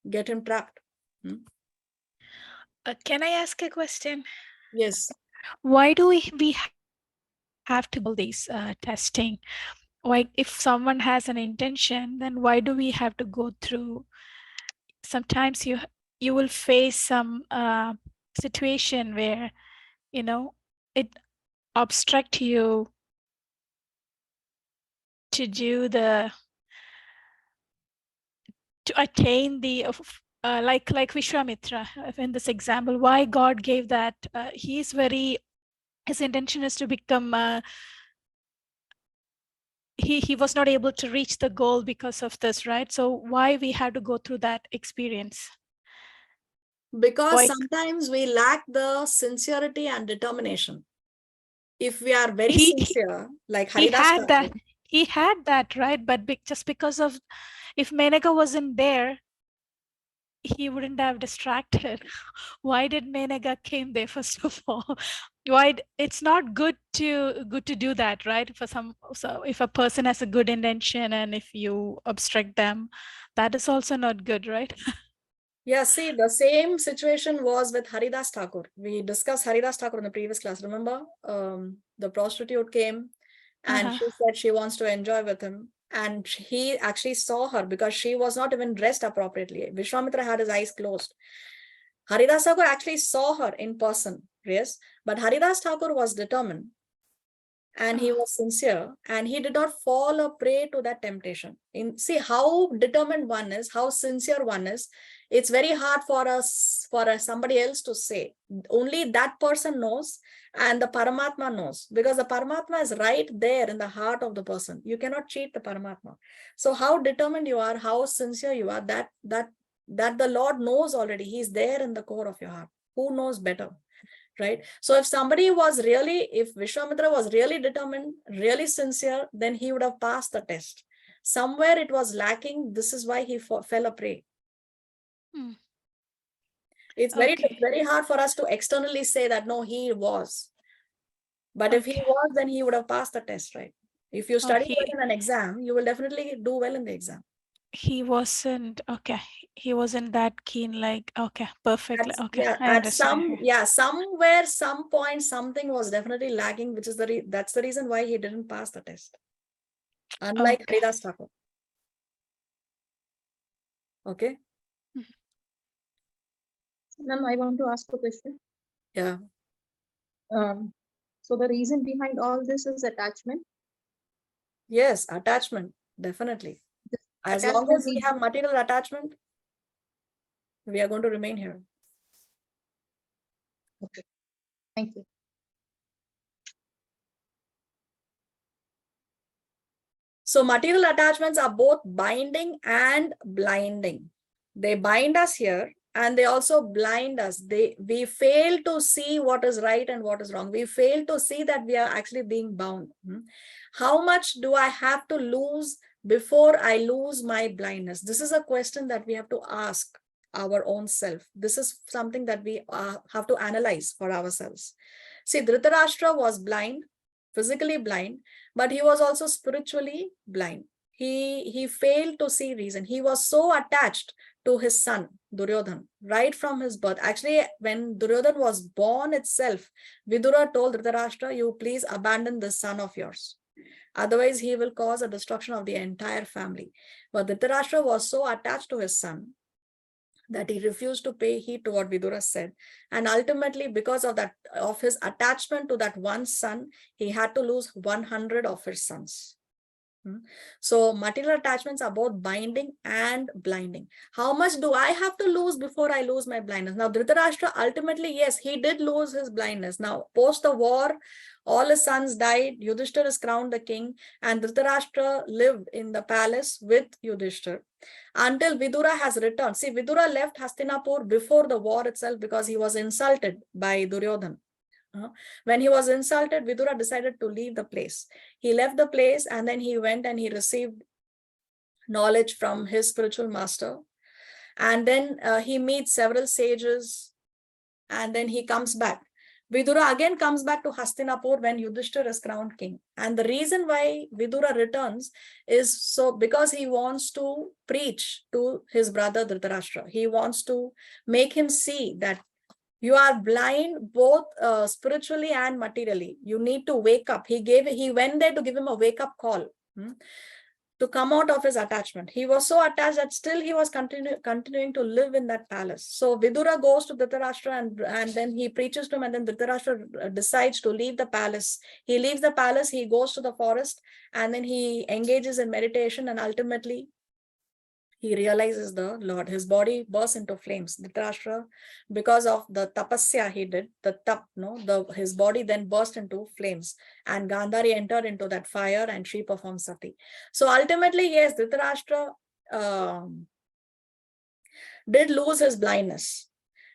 get him trapped. Can I ask a question? Yes. Why do we have to do these testing? Why, if someone has an intention, then why do we have to go through? Sometimes you will face some situation where, you know, it obstruct you to do the, to attain the like Vishwamitra in this example. Why God gave that? His intention is to become. He was not able to reach the goal because of this, right? So why we had to go through that experience? Because Why? sometimes we lack the sincerity and determination. If we are very He sincere, like he Haridas had that. Thakur, He had that, right? But just because of, if Menaka wasn't there, he wouldn't have distracted. Why did Menaka came there first of all? Why it's not good to do that, right? For some, so if a person has a good intention and if you obstruct them, that is also not good, right? yeah, see, the same situation was with Haridas Thakur. We discussed Haridas Thakur in the previous class. Remember, the prostitute came and she said she wants to enjoy with him. And he actually saw her because she was not even dressed appropriately. Vishwamitra had his eyes closed. Haridas Thakur actually saw her in person, yes. But Haridas Thakur was determined and he was sincere and he did not fall a prey to that temptation. See how determined one is, how sincere one is. It's very hard for somebody else to say. Only that person knows and the Paramatma knows, because the Paramatma is right there in the heart of the person. You cannot cheat the Paramatma. So how determined you are, how sincere you are, that the Lord knows already. He's there in the core of your heart. Who knows better? Right? So if somebody was really, if Vishwamitra was really determined, really sincere, then he would have passed the test. Somewhere it was lacking. This is why he fell a prey. It's very hard for us to externally say that, no, he was. But if he was, then he would have passed the test, right? If you study well in an exam, you will definitely do well in the exam. He wasn't, he wasn't that keen, like, perfectly. Yeah, I at understand. somewhere, some point, something was definitely lacking, which is that's the reason why he didn't pass the test. Unlike Haridas Thakur. Okay. Ma'am, I want to ask a question. Yeah. So the reason behind all this is attachment? Yes, attachment, definitely. As long as we have material attachment, we are going to remain here. Okay. Thank you. So material attachments are both binding and blinding. They bind us here and they also blind us. We fail to see what is right and what is wrong. We fail to see that we are actually being bound. How much do I have to lose before I lose my blindness? This is a question that we have to ask our own self. This is something that we have to analyze for ourselves. See, Dhritarashtra was blind, physically blind, but he was also spiritually blind. He failed to see reason. He was so attached to his son Duryodhan right from his birth. Actually, when Duryodhan was born itself, Vidura told Dhritarashtra, you please abandon this son of yours. Otherwise, he will cause a destruction of the entire family. But Dhritarashtra was so attached to his son that he refused to pay heed to what Vidura said. And ultimately, because of that, of his attachment to that one son, he had to lose 100 of his sons. So material attachments are both binding and blinding. How much do I have to lose before I lose my blindness? Now, Dhritarashtra, ultimately, yes, he did lose his blindness. Now, post the war, all his sons died. Yudhishthir is crowned the king, and Dhritarashtra lived in the palace with Yudhishthir until Vidura has returned. See, Vidura left Hastinapur before the war itself because he was insulted by Duryodhan. When he was insulted, Vidura decided to leave the place. He left the place and then he went and he received knowledge from his spiritual master. And then he meets several sages and then he comes back. Vidura again comes back to Hastinapur when Yudhishthira is crowned king. And the reason why Vidura returns is so because he wants to preach to his brother Dhritarashtra. He wants to make him see that you are blind both spiritually and materially. You need to wake up. He went there to give him a wake-up call. To come out of his attachment. He was so attached that still he was continuing to live in that palace. So Vidura goes to Dhritarashtra and then he preaches to him, and then Dhritarashtra decides to leave the palace. He leaves the palace, he goes to the forest, and then he engages in meditation, and ultimately he realizes the Lord. His body bursts into flames. Dhritarashtra, because of the tapasya he did, his body then burst into flames, and Gandhari entered into that fire and she performed sati. So ultimately, yes, Dhritarashtra did lose his blindness,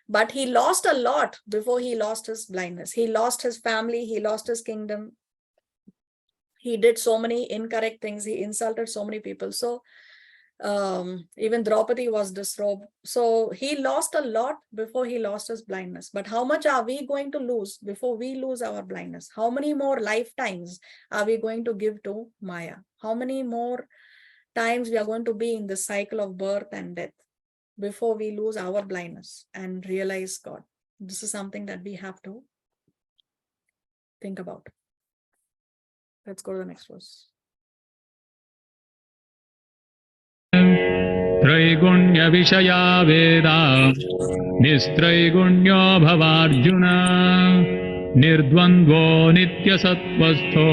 but he lost a lot before he lost his blindness. He lost his family, he lost his kingdom. He did so many incorrect things. He insulted so many people. So even Draupadi was disrobed. So he lost a lot before he lost his blindness. But how much are we going to lose before we lose our blindness? How many more lifetimes are we going to give to Maya? How many more times we are going to be in the cycle of birth and death before we lose our blindness and realize God? This is something that we have to think about. Let's go to the next verse. त्रैगुण्य विषया वेदा निस्त्रैगुण्यो भवार्जुन निर्द्वन्द्वो नित्यसत्त्वस्थो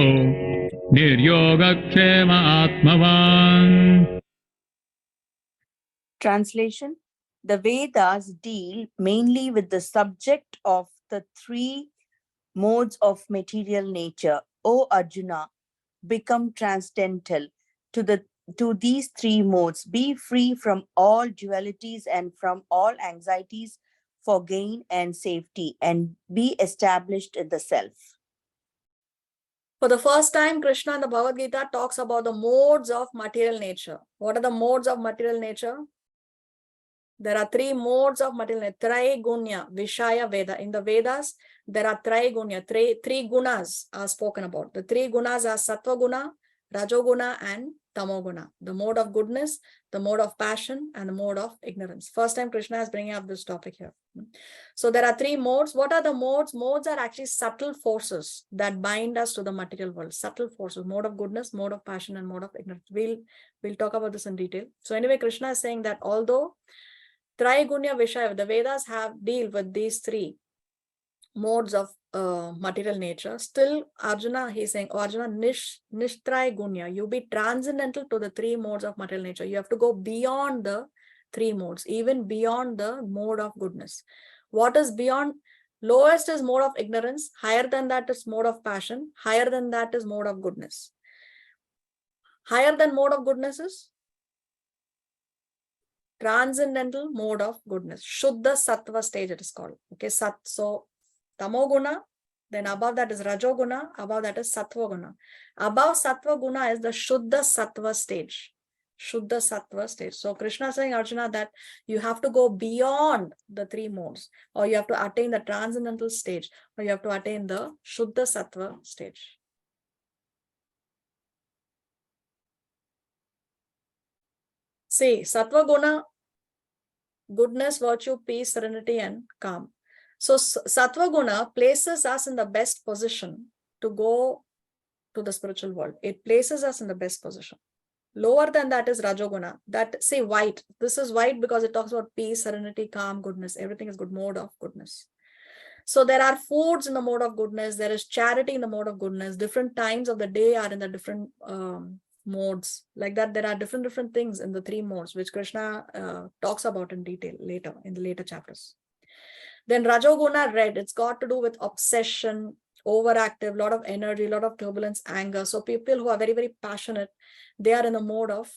निर्योगक्षेम आत्मवान्. Translation: The Vedas deal mainly with the subject of the three modes of material nature. O Arjuna, become transcendental to these three modes. Be free from all dualities and from all anxieties for gain and safety, and be established in the self. For the first time, Krishna in the Bhagavad Gita talks about the modes of material nature. What are the modes of material nature? There are three modes of material nature. Traigunya, Vishaya Veda. In the Vedas, there are Traigunya, three gunas are spoken about. The three gunas are Sattva Guna, Rajoguna, and Tamoguna. The mode of goodness, the mode of passion, and the mode of ignorance. First time Krishna is bringing up this topic here. So there are three modes. What are the modes? Modes are actually subtle forces that bind us to the material world. Subtle forces, mode of goodness, mode of passion, and mode of ignorance. We'll talk about this in detail. So anyway, Krishna is saying that although Traigunya Vishaya, the Vedas deal with these three modes of material nature, still Arjuna, he's saying, oh, Arjuna, Nishtray Gunya, you be transcendental to the three modes of material nature. You have to go beyond the three modes, even beyond the mode of goodness. What is beyond? Lowest is mode of ignorance, higher than that is mode of passion, higher than that is mode of goodness. Higher than mode of goodness is transcendental mode of goodness. Shuddha Sattva stage it is called. Okay, so Tamoguna, then above that is Rajoguna, above that is Sattva Guna. Above Sattva Guna is the Shuddha Sattva stage. Shuddha Sattva stage. So Krishna is saying, Arjuna, that you have to go beyond the three modes, or you have to attain the transcendental stage, or you have to attain the Shuddha Sattva stage. See, Sattva Guna, goodness, virtue, peace, serenity, and calm. So Sattva Guna places us in the best position to go to the spiritual world. It places us in the best position. Lower than that is Rajoguna. That, say, white. This is white because it talks about peace, serenity, calm, goodness. Everything is good mode of goodness. So there are foods in the mode of goodness. There is charity in the mode of goodness. Different times of the day are in the different modes. Like that, there are different things in the three modes, which Krishna talks about in detail later, in the later chapters. Then Rajoguna, red, it's got to do with obsession, overactive, lot of energy, lot of turbulence, anger. So people who are very, very passionate, they are in the mode of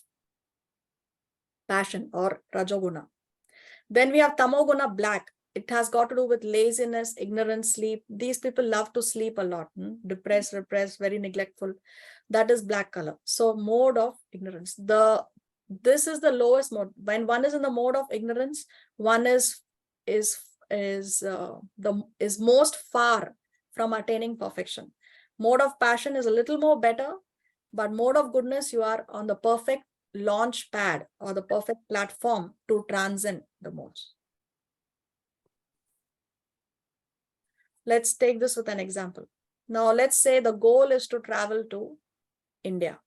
passion or Rajoguna. Then we have Tamoguna, black. It has got to do with laziness, ignorance, sleep. These people love to sleep a lot. Depressed, repressed, very neglectful. That is black color. So mode of ignorance. This is the lowest mode. When one is in the mode of ignorance, one is most far from attaining perfection. Mode of passion is a little more better, but mode of goodness, you are on the perfect launch pad or the perfect platform to transcend the modes. Let's take this with an example. Now, let's say the goal is to travel to India.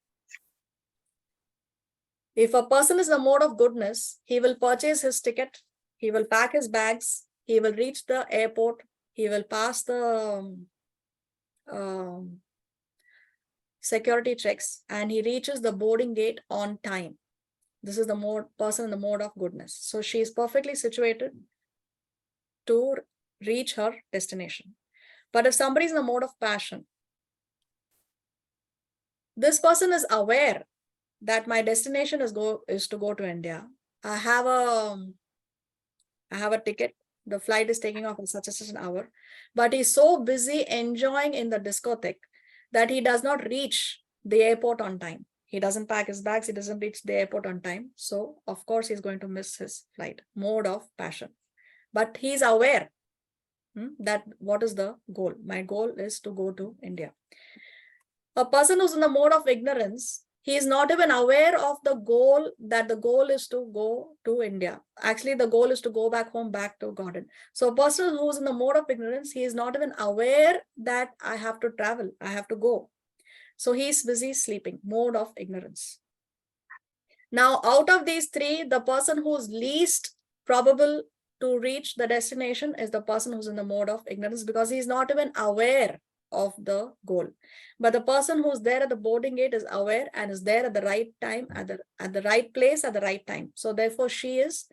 If a person is in the mode of goodness, he will purchase his ticket, he will pack his bags, he will reach the airport, he will pass the security checks, and he reaches the boarding gate on time. This is the person in the mode of goodness. So she is perfectly situated to reach her destination. But if somebody is in the mode of passion, this person is aware that my destination is to go to India. I have a ticket. The flight is taking off in such an hour, but he's so busy enjoying in the discotheque that he does not reach the airport on time. He doesn't pack his bags. He doesn't reach the airport on time. So of course he's going to miss his flight. Mode of passion. But he's aware that what is the goal? My goal is to go to India. A person who's in the mode of ignorance, he is not even aware of the goal, that the goal is to go to India. Actually, the goal is to go back home, back to Godhead. So a person who's in the mode of ignorance, he is not even aware that I have to travel, I have to go. So he's busy sleeping, mode of ignorance. Now, out of these three, the person who's least probable to reach the destination is the person who's in the mode of ignorance, because he's not even aware of the goal. But the person who's there at the boarding gate is aware and is there at the right time, at the right place at the right time. So therefore she is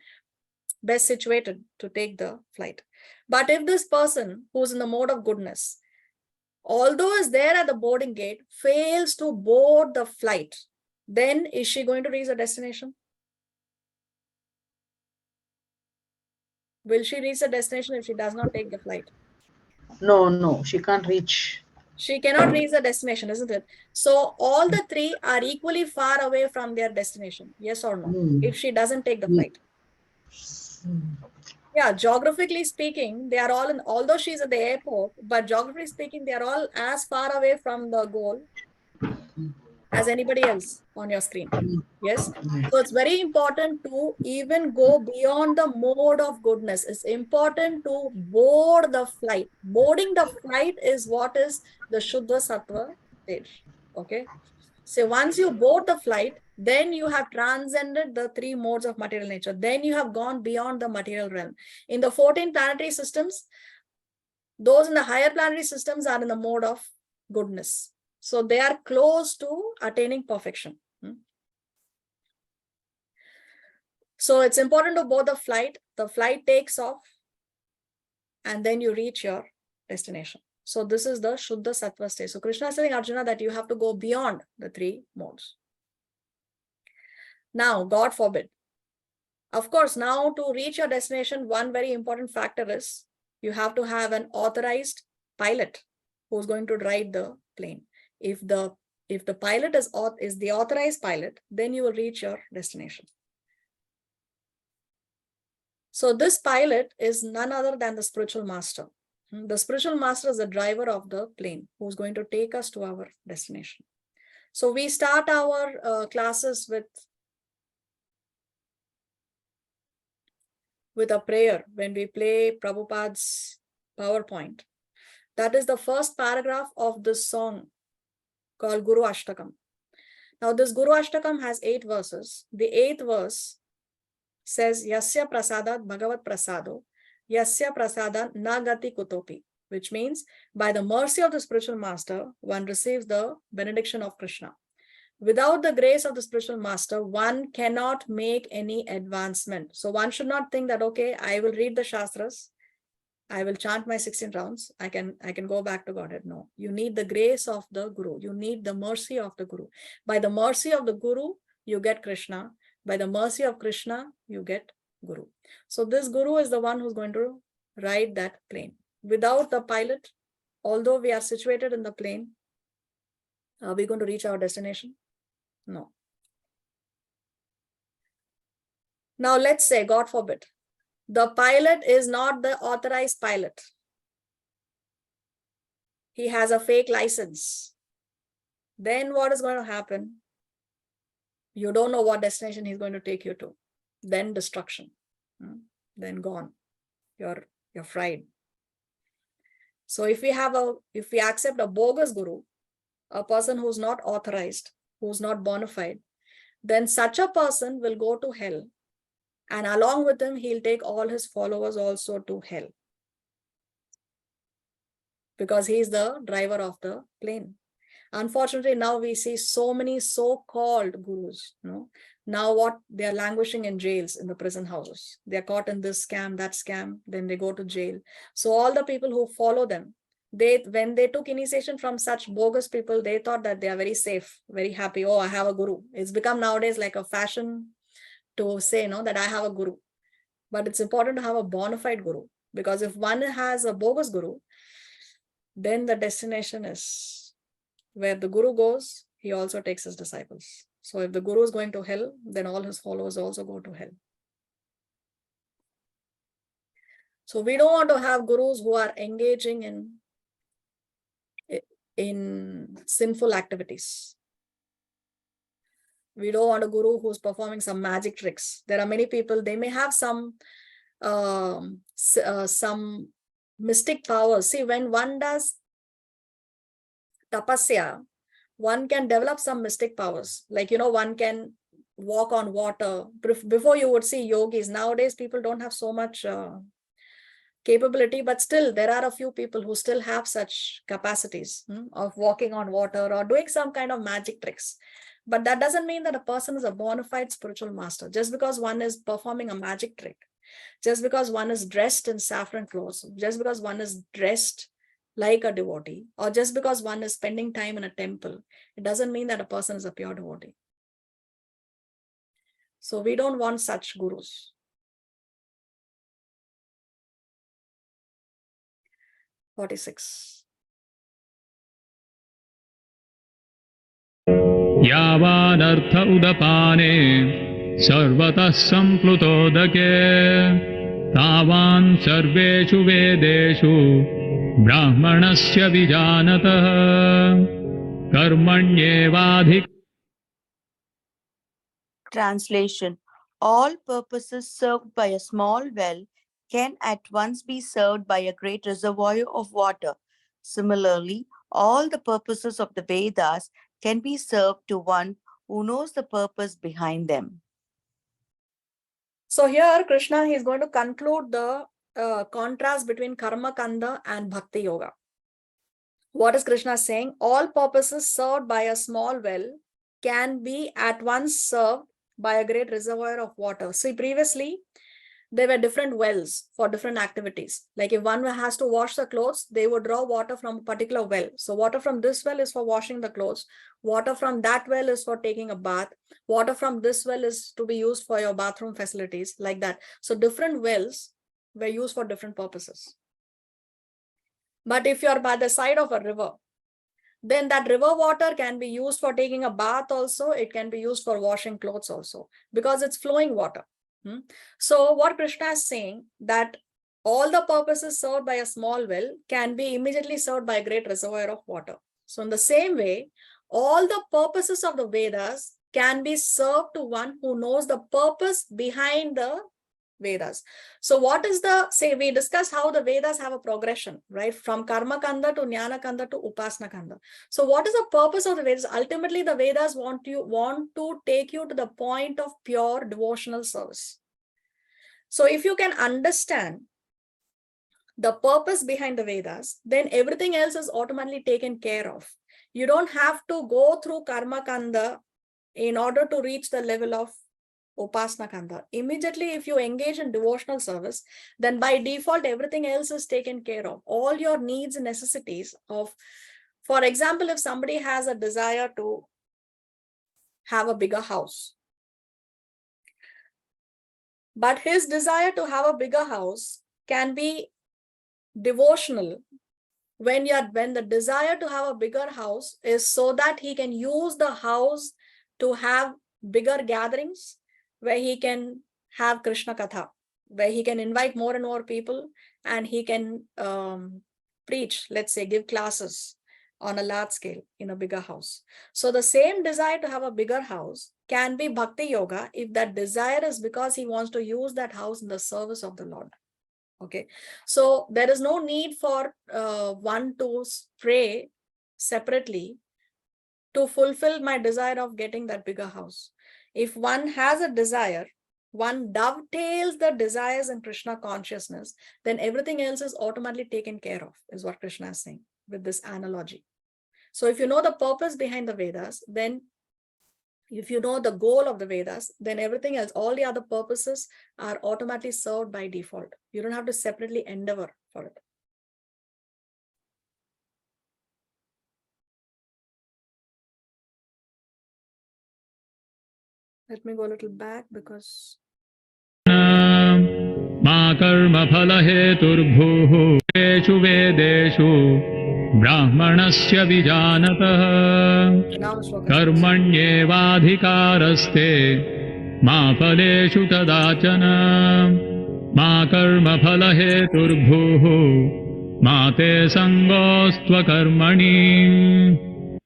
best situated to take the flight. But if this person who's in the mode of goodness, although is there at the boarding gate, fails to board the flight, then is she going to reach the destination? Will she reach the destination if she does not take the flight? No, she can't reach. She cannot reach the destination, isn't it? So all the three are equally far away from their destination. Yes or no? If she doesn't take the flight. Yeah, geographically speaking, they are all in, although she's at the airport, but geographically speaking, they are all as far away from the goal as anybody else on your screen. Yes. So it's very important to even go beyond the mode of goodness. It's important to board the flight. Boarding the flight is what is the Shuddha Sattva stage. Okay. So once you board the flight, then you have transcended the three modes of material nature. Then you have gone beyond the material realm. In the 14 planetary systems, those in the higher planetary systems are in the mode of goodness. So they are close to attaining perfection. So it's important to board the flight. The flight takes off and then you reach your destination. So this is the Shuddha Sattva stage. So Krishna is telling Arjuna that you have to go beyond the three modes. Now, God forbid. Of course, now to reach your destination, one very important factor is you have to have an authorized pilot who's going to ride the plane. If the pilot is the authorized pilot, then you will reach your destination. So this pilot is none other than the spiritual master. The spiritual master is the driver of the plane who's going to take us to our destination. So we start our classes with a prayer when we play Prabhupada's PowerPoint. That is the first paragraph of this song called Guru Ashtakam. Now this Guru Ashtakam has 8 verses. The 8th verse says, Yasya prasadat Bhagavad prasado, Yasya prasadat nagati kutopi, which means by the mercy of the spiritual master, one receives the benediction of Krishna. Without the grace of the spiritual master, one cannot make any advancement. So one should not think that, okay, I will read the Shastras, I will chant my 16 rounds, I can go back to Godhead. No, you need the grace of the Guru. You need the mercy of the Guru. By the mercy of the Guru, you get Krishna. By the mercy of Krishna, you get Guru. So this Guru is the one who's going to ride that plane. Without the pilot, although we are situated in the plane, are we going to reach our destination? No. Now let's say, God forbid, the pilot is not the authorized pilot. he has a fake license, then what is going to happen? You don't know what destination he's going to take you to. Then destruction. Then gone. You're fried. So if we accept a bogus guru, a person who's not authorized, who's not bona fide, then such a person will go to hell. And along with him, he'll take all his followers also to hell. Because he's the driver of the plane. Unfortunately, now we see so many so-called gurus. Now what? They are languishing in jails, in the prison houses. They are caught in this scam, that scam, then they go to jail. So all the people who follow them, when they took initiation from such bogus people, they thought that they are very safe, very happy. Oh, I have a guru. It's become nowadays like a fashion to say, that I have a guru. But it's important to have a bona fide guru, because if one has a bogus guru, then the destination is where the guru goes, he also takes his disciples. So if the guru is going to hell, then all his followers also go to hell. So we don't want to have gurus who are engaging in sinful activities. We don't want a guru who's performing some magic tricks. There are many people, they may have some mystic powers. See, when one does tapasya, one can develop some mystic powers. Like, one can walk on water. Before you would see yogis. Nowadays, people don't have so much capability, but still there are a few people who still have such capacities of walking on water or doing some kind of magic tricks. But that doesn't mean that a person is a bona fide spiritual master. Just because one is performing a magic trick, just because one is dressed in saffron clothes, just because one is dressed like a devotee, or just because one is spending time in a temple, it doesn't mean that a person is a pure devotee. So we don't want such gurus. (46) यावादर्थ उदपाने सर्वतः सम्प्लुतोदके तावान् सर्वेषु वेदेषु ब्राह्मणस्य विजानतः कर्मण्येवाधिक. Translation. All purposes served by a small well can at once be served by a great reservoir of water. Similarly, all the purposes of the Vedas can be served to one who knows the purpose behind them. So here Krishna, he is going to conclude the contrast between Karma Kanda and Bhakti Yoga. What is Krishna saying? All purposes served by a small well can be at once served by a great reservoir of water. See, previously, there were different wells for different activities. Like if one has to wash the clothes, they would draw water from a particular well. So water from this well is for washing the clothes. Water from that well is for taking a bath. Water from this well is to be used for your bathroom facilities, like that. So different wells were used for different purposes. But if you're by the side of a river, then that river water can be used for taking a bath also. It can be used for washing clothes also, because it's flowing water. So what Krishna is saying, that all the purposes served by a small well can be immediately served by a great reservoir of water. So in the same way, all the purposes of the Vedas can be served to one who knows the purpose behind the Vedas. So what is we discussed how the Vedas have a progression, right? From Karma Kanda to Jnana Kanda to Upasana Kanda. So what is the purpose of the Vedas? Ultimately, the Vedas want to take you to the point of pure devotional service. So if you can understand the purpose behind the Vedas, then everything else is automatically taken care of. You don't have to go through Karma Kanda in order to reach the level of Upasana Kanda. Immediately, if you engage in devotional service, then by default, everything else is taken care of. All your needs and necessities of, for example, if somebody has a desire to have a bigger house, but his desire to have a bigger house can be devotional when the desire to have a bigger house is so that he can use the house to have bigger gatherings, where he can have Krishna Katha, where he can invite more and more people, and he can preach, let's say, give classes on a large scale in a bigger house. So the same desire to have a bigger house can be bhakti yoga if that desire is because he wants to use that house in the service of the Lord. Okay, so there is no need for one to pray separately to fulfill my desire of getting that bigger house. If one has a desire, one dovetails the desires in Krishna consciousness, then everything else is automatically taken care of, is what Krishna is saying with this analogy. So if you know the purpose behind the Vedas, then if you know the goal of the Vedas, then everything else, all the other purposes are automatically served by default. You don't have to separately endeavor for it. Let me go a little back because Ma karma phala heturbhuhu veshu vedeshu brahmanasya vijanatah now the shloka says, karmanyevadhikaraste ma phaleshu tadachana ma karma phala heturbhuhu ma te sangostva karmani.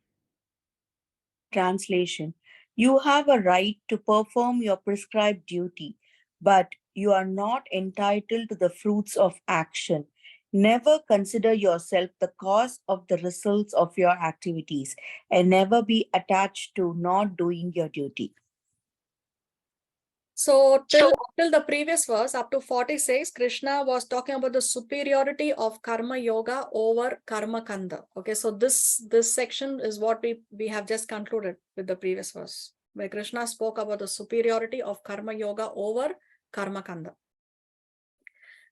Translation. You have a right to perform your prescribed duty, but you are not entitled to the fruits of action. Never consider yourself the cause of the results of your activities, and never be attached to not doing your duty. so till the previous verse, up to 46, Krishna was talking about the superiority of karma yoga over karma kanda. Okay, so this section is what we have just concluded with the previous verse, where Krishna spoke about the superiority of karma yoga over karma kanda.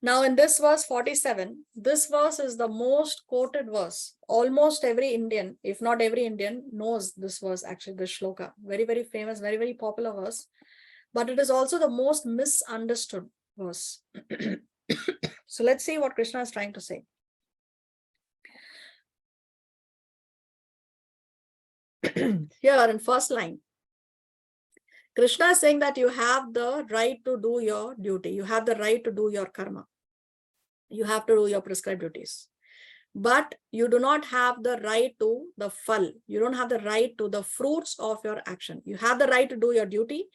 Now in this verse 47, this verse is the most quoted verse. Almost every Indian, if not every Indian, knows this verse, actually, this shloka. Very, very famous, very, very popular verse. But it is also the most misunderstood verse. So let's see what Krishna is trying to say. Here in first line, Krishna is saying that you have the right to do your duty. You have the right to do your karma. You have to do your prescribed duties. But you do not have the right to the phal. You don't have the right to the fruits of your action. You have the right to do your duty,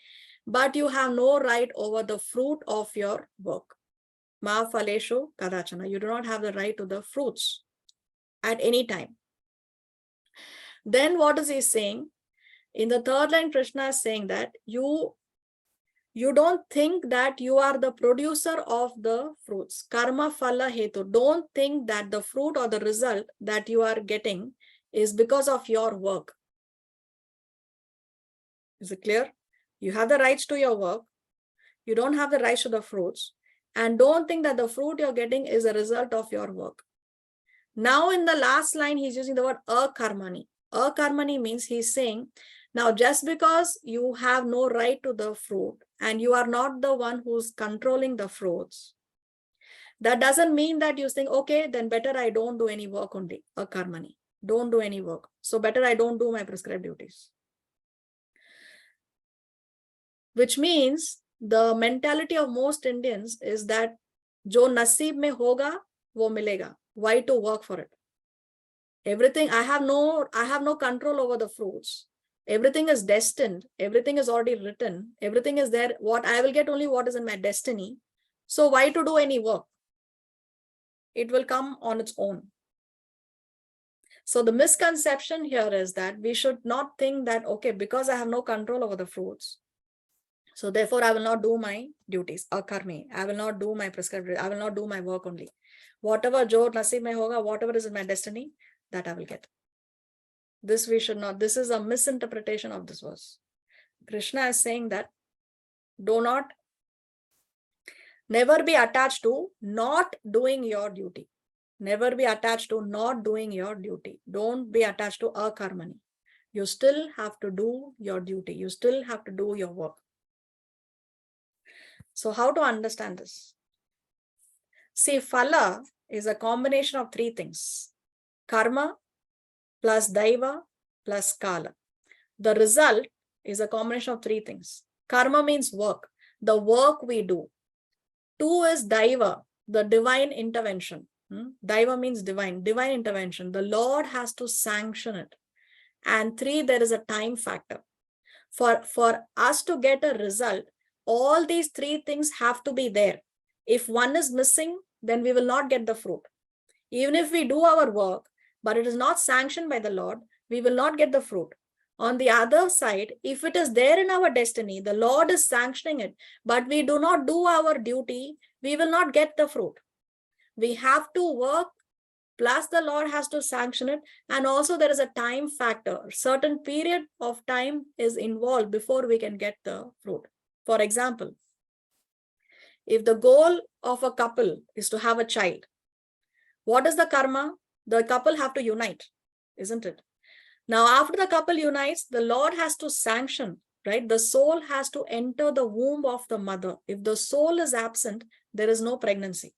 but you have no right over the fruit of your work. Ma phaleshu kadachana. You do not have the right to the fruits at any time. Then what is he saying? In the third line, Krishna is saying that you don't think that you are the producer of the fruits. Karma phala hetu. Don't think that the fruit or the result that you are getting is because of your work. Is it clear? You have the rights to your work. You don't have the rights to the fruits. And don't think that the fruit you're getting is a result of your work. Now in the last line, he's using the word akarmani. Akarmani means he's saying, now just because you have no right to the fruit and you are not the one who's controlling the fruits, that doesn't mean that you think, okay, then better I don't do any work only. Akarmani. Don't do any work. So better I don't do my prescribed duties. Which means the mentality of most Indians is that jo naseeb mein hoga, wo milega. Why to work for it? Everything, I have no control over the fruits. Everything is destined. Everything is already written. Everything is there. What I will get only what is in my destiny. So why to do any work? It will come on its own. So the misconception here is that we should not think that, okay, because I have no control over the fruits, so therefore I will not do my duties, akarmi. I will not do my prescribed, I will not do my work only. Whatever jo naseeb mein hoga, whatever is in my destiny, that I will get. This we should not, this is a misinterpretation of this verse. Krishna is saying that never be attached to not doing your duty. Never be attached to not doing your duty. Don't be attached to akarmani. You still have to do your duty. You still have to do your work. So how to understand this? See, phala is a combination of three things. Karma plus daiva plus kala. The result is a combination of three things. Karma means work, the work we do. Two is daiva, the divine intervention. Daiva means divine intervention. The Lord has to sanction it. And 3, there is a time factor. For us to get a result, all these 3 things have to be there. If one is missing, then we will not get the fruit. Even if we do our work, but it is not sanctioned by the Lord, we will not get the fruit. On the other side, if it is there in our destiny, the Lord is sanctioning it, but we do not do our duty, we will not get the fruit. We have to work, plus the Lord has to sanction it. And also there is a time factor. A certain period of time is involved before we can get the fruit. For example, if the goal of a couple is to have a child, what is the karma? The couple have to unite, isn't it? Now, after the couple unites, the Lord has to sanction, right? The soul has to enter the womb of the mother. If the soul is absent, there is no pregnancy.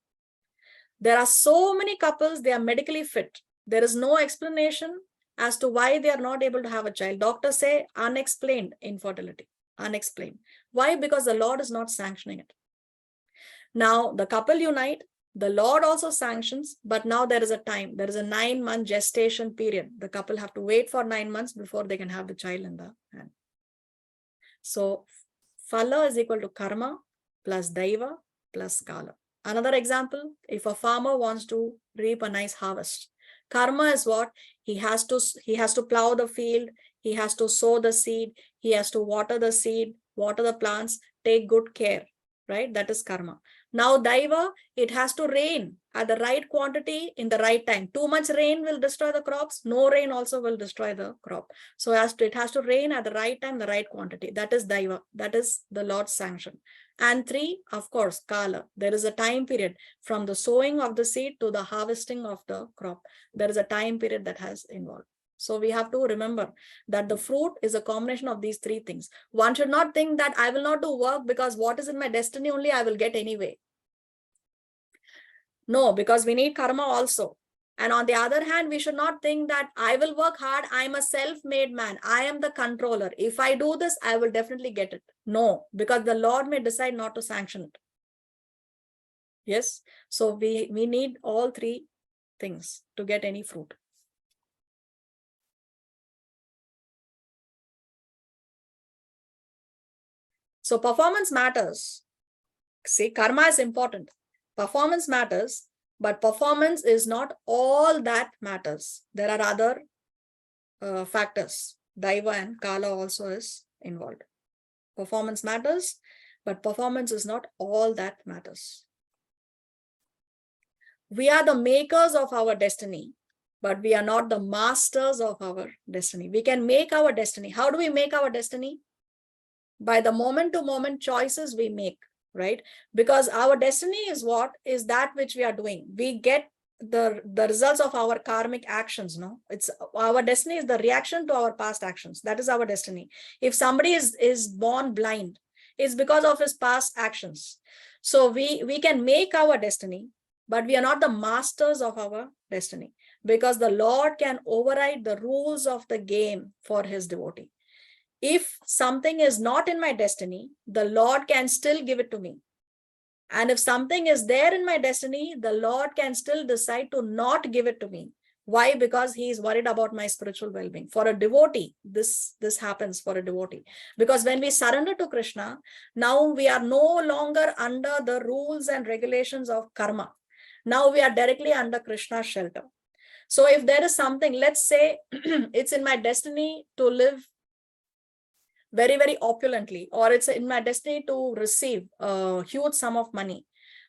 There are so many couples, they are medically fit. There is no explanation as to why they are not able to have a child. Doctors say unexplained infertility, unexplained. Why? Because the Lord is not sanctioning it. Now, the couple unite, the Lord also sanctions, but now there is a time. There is a 9-month gestation period. The couple have to wait for 9 months before they can have the child in the hand. So, phala is equal to karma plus daiva plus kala. Another example, if a farmer wants to reap a nice harvest, karma is what? He has to plow the field, he has to sow the seed, he has to water the seed, water the plants, take good care, right? That is karma. Now daiva, it has to rain at the right quantity in the right time. Too much rain will destroy the crops. No rain also will destroy the crop. So it has to rain at the right time, the right quantity. That is daiva. That is the Lord's sanction. And 3, of course, kala. There is a time period from the sowing of the seed to the harvesting of the crop. There is a time period that has involved. So we have to remember that the fruit is a combination of these 3 things. One should not think that I will not do work because what is in my destiny only I will get anyway. No, because we need karma also. And on the other hand, we should not think that I will work hard. I'm a self-made man. I am the controller. If I do this, I will definitely get it. No, because the Lord may decide not to sanction it. Yes. So we need all 3 things to get any fruit. So performance matters. See, karma is important. Performance matters, but performance is not all that matters. There are other factors. Daiva and kala also is involved. Performance matters, but performance is not all that matters. We are the makers of our destiny, but we are not the masters of our destiny. We can make our destiny. How do we make our destiny? By the moment-to-moment choices we make, right? Because our destiny is what? Is that which we are doing. We get the results of our karmic actions, no? It's our destiny is the reaction to our past actions. That is our destiny. If somebody is born blind, it's because of his past actions. So we can make our destiny, but we are not the masters of our destiny, because the Lord can override the rules of the game for his devotee. If something is not in my destiny, the Lord can still give it to me. And if something is there in my destiny, the Lord can still decide to not give it to me. Why? Because he is worried about my spiritual well-being. For a devotee, this happens for a devotee. Because when we surrender to Krishna, now we are no longer under the rules and regulations of karma. Now we are directly under Krishna's shelter. So if there is something, let's say it's in my destiny to live very, very opulently, or it's in my destiny to receive a huge sum of money.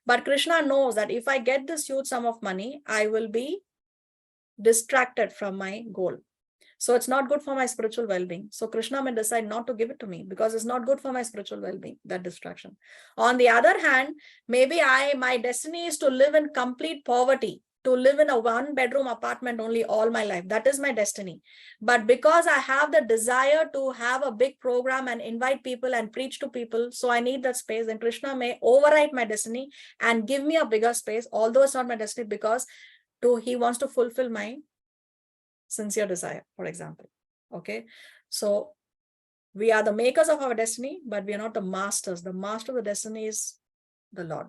But Krishna knows that if I get this huge sum of money, I will be distracted from my goal. So it's not good for my spiritual well-being. So Krishna may decide not to give it to me because it's not good for my spiritual well-being, that distraction. On the other hand, maybe my destiny is to live in complete poverty, to live in a 1-bedroom apartment only all my life. That is my destiny. But because I have the desire to have a big program and invite people and preach to people, so I need that space, then Krishna may override my destiny and give me a bigger space, although it's not my destiny, because he wants to fulfill my sincere desire, for example. Okay. So we are the makers of our destiny, but we are not the masters. The master of the destiny is the Lord.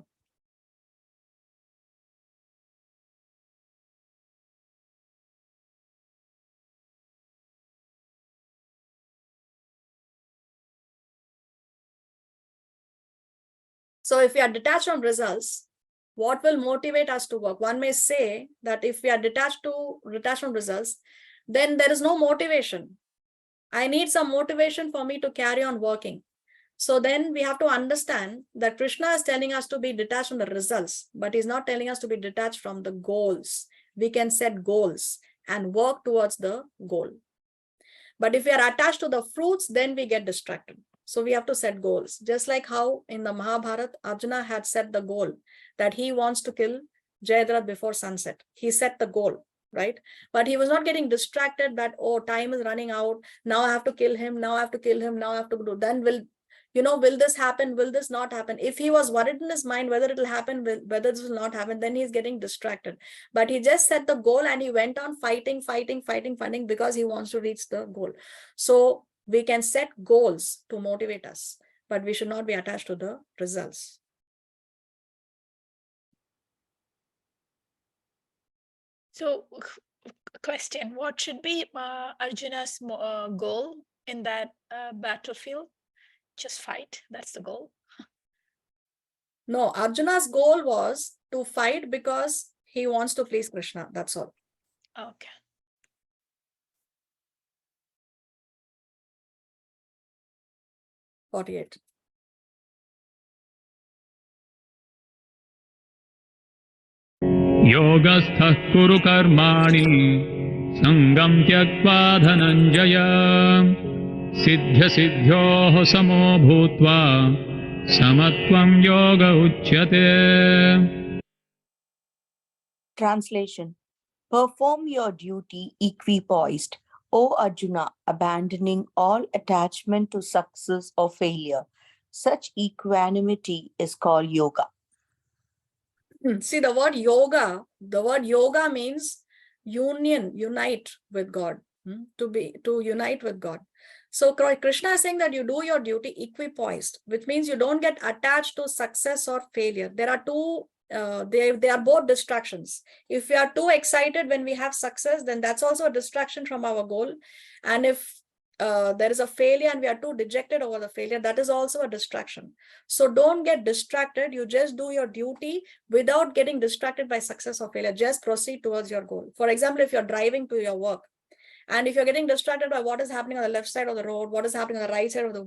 So if we are detached from results, what will motivate us to work? One may say that if we are detached from results, then there is no motivation. I need some motivation for me to carry on working. So then we have to understand that Krishna is telling us to be detached from the results, but he's not telling us to be detached from the goals. We can set goals and work towards the goal. But if we are attached to the fruits, then we get distracted. So we have to set goals. Just like how in the Mahabharata, Arjuna had set the goal that he wants to kill Jayadratha before sunset. He set the goal, right? But he was not getting distracted that, oh, time is running out. Now I have to kill him. Now I have to kill him. Now I have to do. Then will this happen? Will this not happen? If he was worried in his mind whether it will happen, whether this will not happen, then he's getting distracted. But he just set the goal and he went on fighting because he wants to reach the goal. So we can set goals to motivate us, but we should not be attached to the results. So, question, what should be Arjuna's goal in that battlefield? Just fight, that's the goal. No, Arjuna's goal was to fight because he wants to please Krishna. That's all. Okay. .48. योगस्थः कुरु कर्माणि सङ्गं त्यक्त्वा धनञ्जय सिद्ध्यसिद्ध्योः समो भूत्वा समत्वं योग उच्यते. Translation. Perform your duty equipoised, O Arjuna, abandoning all attachment to success or failure. Such equanimity is called yoga. See, the word yoga means union, unite with God, to unite with God. So Krishna is saying that you do your duty equipoised, which means you don't get attached to success or failure. There are two, they are both distractions. If we are too excited when we have success, then that's also a distraction from our goal. And if there is a failure and we are too dejected over the failure, that is also a distraction. So don't get distracted. You just do your duty without getting distracted by success or failure. Just proceed towards your goal. For example, if you're driving to your work, and if you're getting distracted by what is happening on the left side of the road, what is happening on the right side of the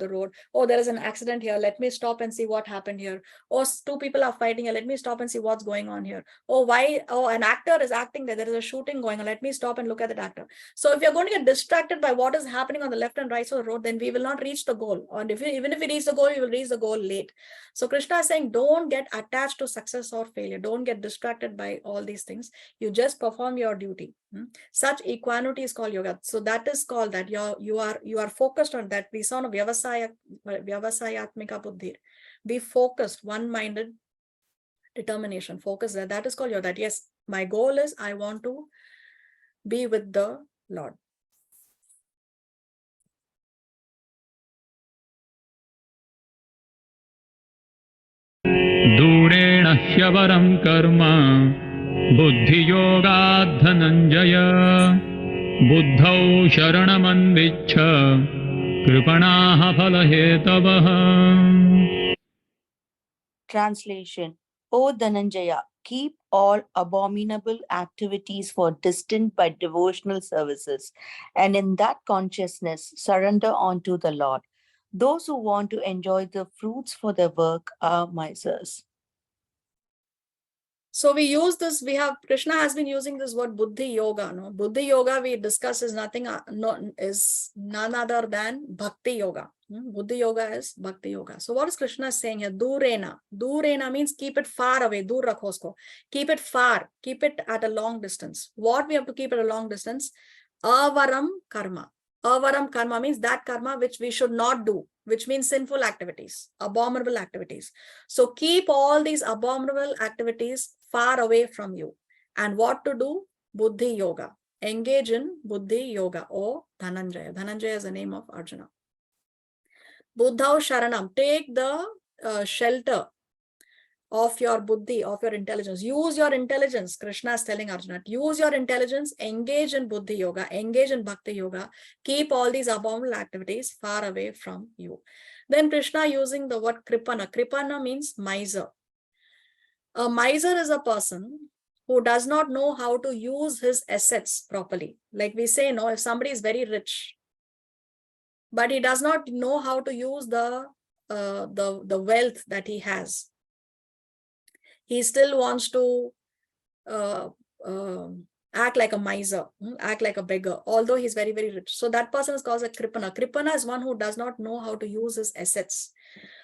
road, oh, there is an accident here, let me stop and see what happened here. Or two people are fighting here, let me stop and see what's going on here. Oh, an actor is acting there, there is a shooting going on, let me stop and look at that actor. So if you're going to get distracted by what is happening on the left and right side of the road, then we will not reach the goal. And even if we reach the goal, we will reach the goal late. So Krishna is saying, don't get attached to success or failure. Don't get distracted by all these things. You just perform your duty. Such equanimity is called yoga. So that is called that you are focused on that. We saw vyavasayatmika buddhi. Be focused, one-minded determination. Focus that is called yoga. That yes, my goal is I want to be with the Lord. दूरेण ह्यवरं कर्म बुद्धियोगात् धनञ्जय बुद्धौ शरणमन्विच्छ कृपणाः फलहेतवः. Translation. O Dhananjaya, keep all abominable activities for distant by devotional services, and in that consciousness surrender unto the Lord. Those who want to enjoy the fruits for their work are misers. So we use this, Krishna has been using this word buddhi yoga. No? Buddhi yoga we discuss is is none other than bhakti yoga. Buddhi yoga is bhakti yoga. So what is Krishna saying here? Durena. Durena means keep it far away. Dur rakho usko. Keep it far. Keep it at a long distance. What we have to keep at a long distance? Avaram karma. Avaram karma means that karma which we should not do, which means sinful activities, abominable activities. So keep all these abominable activities far away from you. And what to do? Buddhi yoga. Engage in buddhi yoga or Dhananjaya. Dhananjaya is the name of Arjuna. Buddhau sharanam. Take the shelter of your buddhi, of your intelligence. Use your intelligence. Krishna is telling Arjuna, use your intelligence, engage in buddhi yoga, engage in bhakti yoga, keep all these abominable activities far away from you. Then Krishna using the word kripana. Kripana means miser. A miser is a person who does not know how to use his assets properly. Like we say, no, if somebody is very rich, but he does not know how to use the wealth that he has, he still wants to act like a miser, act like a beggar, although he's very, very rich. So that person is called a kripana. Kripana is one who does not know how to use his assets.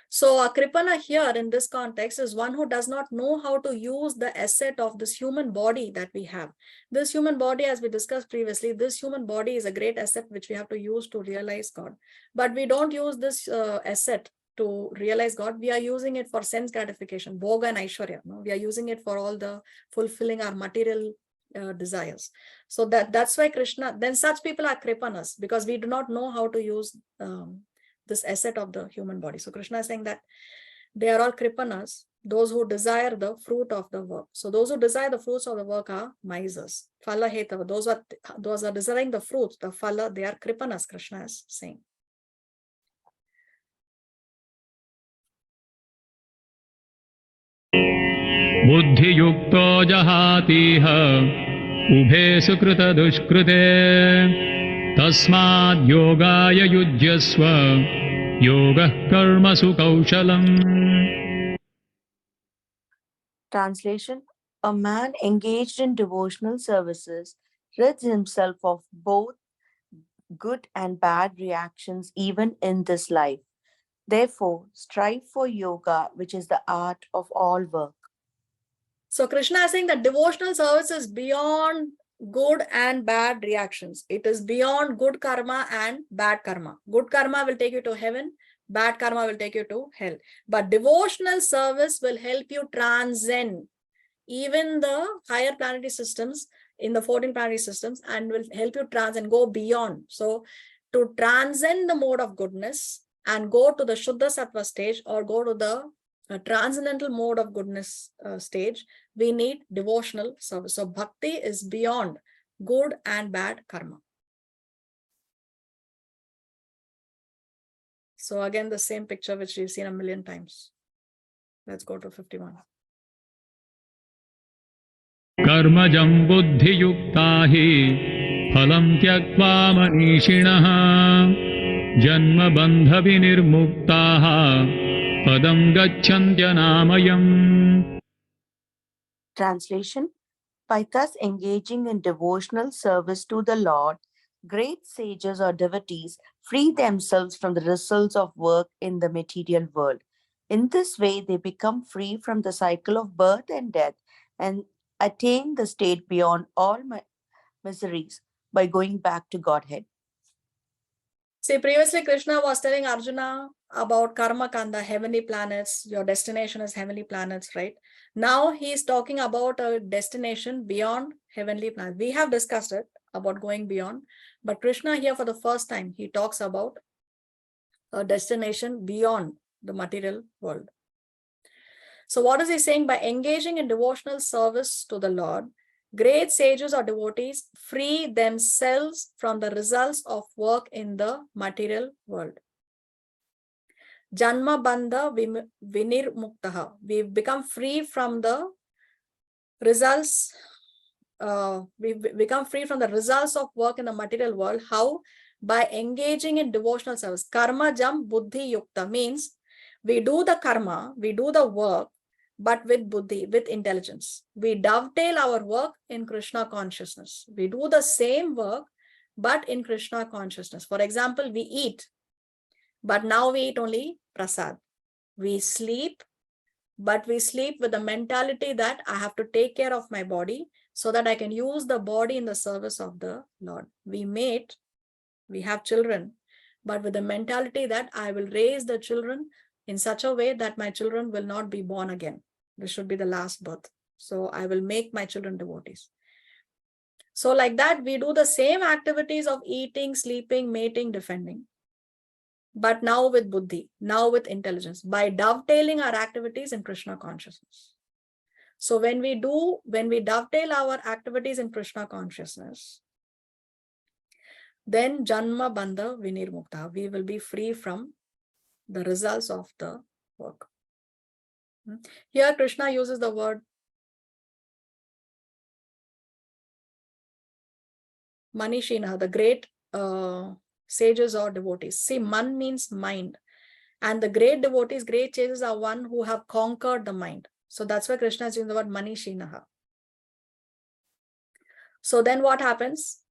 So a kripana here in this context is one who does not know how to use the asset of this human body that we have. This human body, as we discussed previously, this human body is a great asset which we have to use to realize God. But we don't use this asset to realize God. We are using it for sense gratification, bhoga and aishwarya. No? We are using it for all the fulfilling our material desires. So that's why Krishna, then such people are kripanas, because we do not know how to use this asset of the human body. So Krishna is saying that they are all kripanas, those who desire the fruit of the work. So those who desire the fruits of the work are misers. Phala hetava, those are desiring the fruits, the phala, they are kripanas, Krishna is saying. बुद्धियुक्तो जहातीह उभे सुकृत दुष्कृते तस्माद् योगाय युज्यस्व योगः कर्मसु कौशलम्. Translation: a man engaged in devotional services rids himself of both good and bad reactions even in this life. Therefore, strive for yoga, which is the art of all work. So Krishna is saying that devotional service is beyond good and bad reactions. It is beyond good karma and bad karma. Good karma will take you to heaven. Bad karma will take you to hell. But devotional service will help you transcend even the higher planetary systems in the 14 planetary systems, and will help you transcend, go beyond. So to transcend the mode of goodness and go to the Shuddha Sattva stage, or go to the transcendental mode of goodness stage, we need devotional service. So bhakti is beyond good and bad karma. So again, the same picture which we've seen a million times. Let's go to 51. कर्मजं बुद्धियुक्ता हि फलं त्यक्त्वा मनीषिणः जन्मबन्धविनिर्मुक्ताः पदं गच्छन्त्यनामयम्. Translation: by thus engaging in devotional service to the Lord, great sages or devotees free themselves from the results of work in the material world. In this way, they become free from the cycle of birth and death and attain the state beyond all miseries by going back to Godhead. See, previously Krishna was telling Arjuna about karma kanda, heavenly planets. Your destination is heavenly planets, right? Now he is talking about a destination beyond heavenly planets. We have discussed it about going beyond, but Krishna here for the first time, he talks about a destination beyond the material world. So what is he saying? By engaging in devotional service to the Lord, great sages or devotees free themselves from the results of work in the material world. Janma bandha vinirmuktaha. We become free from the results. We become free from the results of work in the material world. How? By engaging in devotional service. Karma jam buddhi yukta means we do the karma, we do the work, but with buddhi, with intelligence. We dovetail our work in Krishna consciousness. We do the same work, but in Krishna consciousness. For example, we eat, but now we eat only prasad. We sleep, but we sleep with the mentality that I have to take care of my body so that I can use the body in the service of the Lord. We mate, we have children, but with the mentality that I will raise the children in such a way that my children will not be born again. This should be the last birth. So I will make my children devotees. So like that, we do the same activities of eating, sleeping, mating, defending. but now with buddhi, now with intelligence, by dovetailing our activities in Krishna consciousness. So when we dovetail our activities in Krishna consciousness, then Janma Bandha Vinirmukta, we will be free from the results of the work. Here Krishna uses the word Manishina, the great sages or devotees. See, Man means mind. And the great devotees, great sages are one who have conquered the mind. So that's why Krishna is using the word Manishinaha. So then what happens?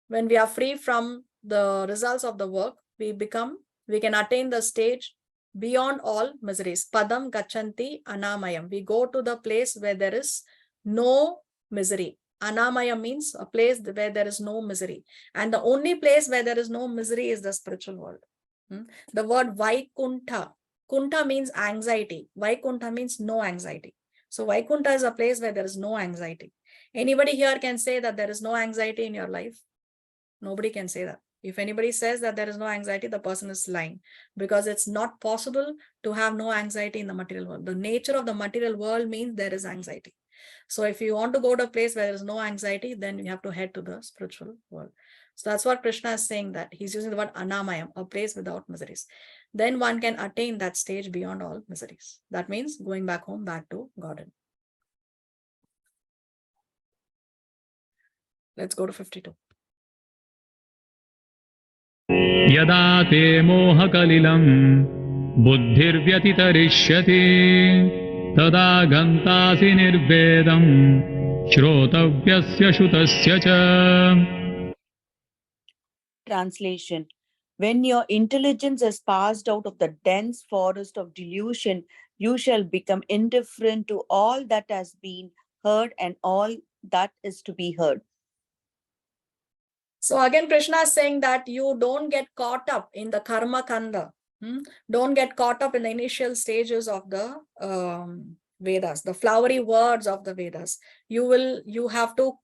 When we are free from the results of the work, we can attain the stage beyond all miseries. Padam Gachanti Anamayam. We go to the place where there is no misery. Anamaya means a place where there is no misery. And the only place where there is no misery is the spiritual world. The word Vaikuntha. Kuntha means anxiety. Vaikuntha means no anxiety. So Vaikuntha is a place where there is no anxiety. Anybody here can say that there is no anxiety in your life? Nobody can say that. If anybody says that there is no anxiety, the person is lying, because it's not possible to have no anxiety in the material world. The nature of the material world means there is anxiety. So if you want to go to a place where there is no anxiety, then you have to head to the spiritual world. So that's what Krishna is saying, that he's using the word Anamayam, a place without miseries. Then one can attain that stage beyond all miseries. That means going back home, back to Godhead. Let's go to 52. Yada te mohakalilam buddhirvyatitarishyati tada gantasi nirvedam shrotavyasya shutasya cha. Translation. When your intelligence is passed out of the dense forest of delusion, you shall become indifferent to all that has been heard and all that is to be heard. So again, Krishna is saying that you don't get caught up in the karma kanda. Don't get caught up in the initial stages of the Vedas, the flowery words of the Vedas. You have to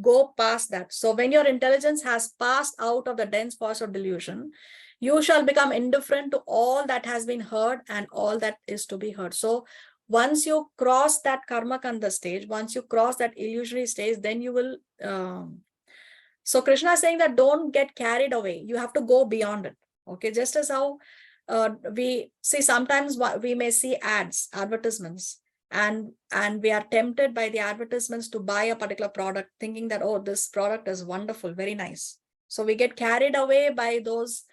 go past that. So when your intelligence has passed out of the dense forest of delusion, you shall become indifferent to all that has been heard and all that is to be heard. So once you cross that karma kanda stage, once you cross that illusory stage, then you will so Krishna is saying that don't get carried away. You have to go beyond it. Okay, just as how we see, sometimes we may see ads, advertisements, and we are tempted by the advertisements to buy a particular product, thinking that, oh, this product is wonderful, very nice. So we get carried away by those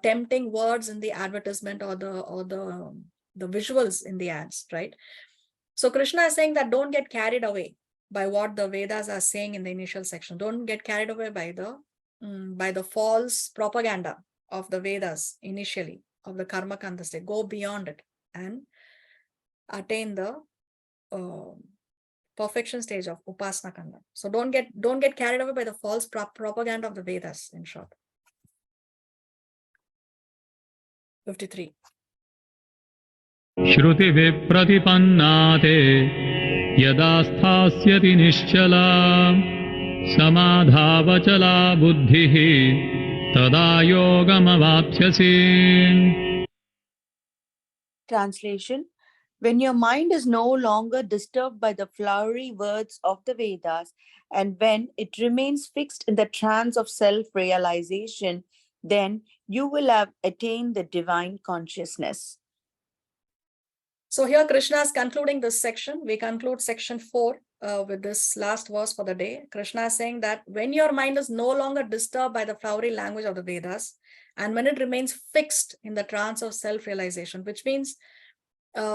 tempting words in the advertisement or the visuals in the ads, right? So Krishna is saying that don't get carried away by what the Vedas are saying in the initial section. Don't get carried away by the false propaganda of the Vedas initially, of the karma kanda state. Go beyond it and attain the perfection stage of upasana kanda. So don't get carried away by the false propaganda of the Vedas, in short. 53. Shruti vipratipannate yada sthasyati nischala samadhavachala buddhihi tada yogamavapsyasi. Translation. When your mind is no longer disturbed by the flowery words of the Vedas, and when it remains fixed in the trance of self-realization, then you will have attained the divine consciousness. So here Krishna is concluding this section. We conclude section 4 with this last verse for the day. Krishna is saying that when your mind is no longer disturbed by the flowery language of the Vedas, and when it remains fixed in the trance of self-realization, which means,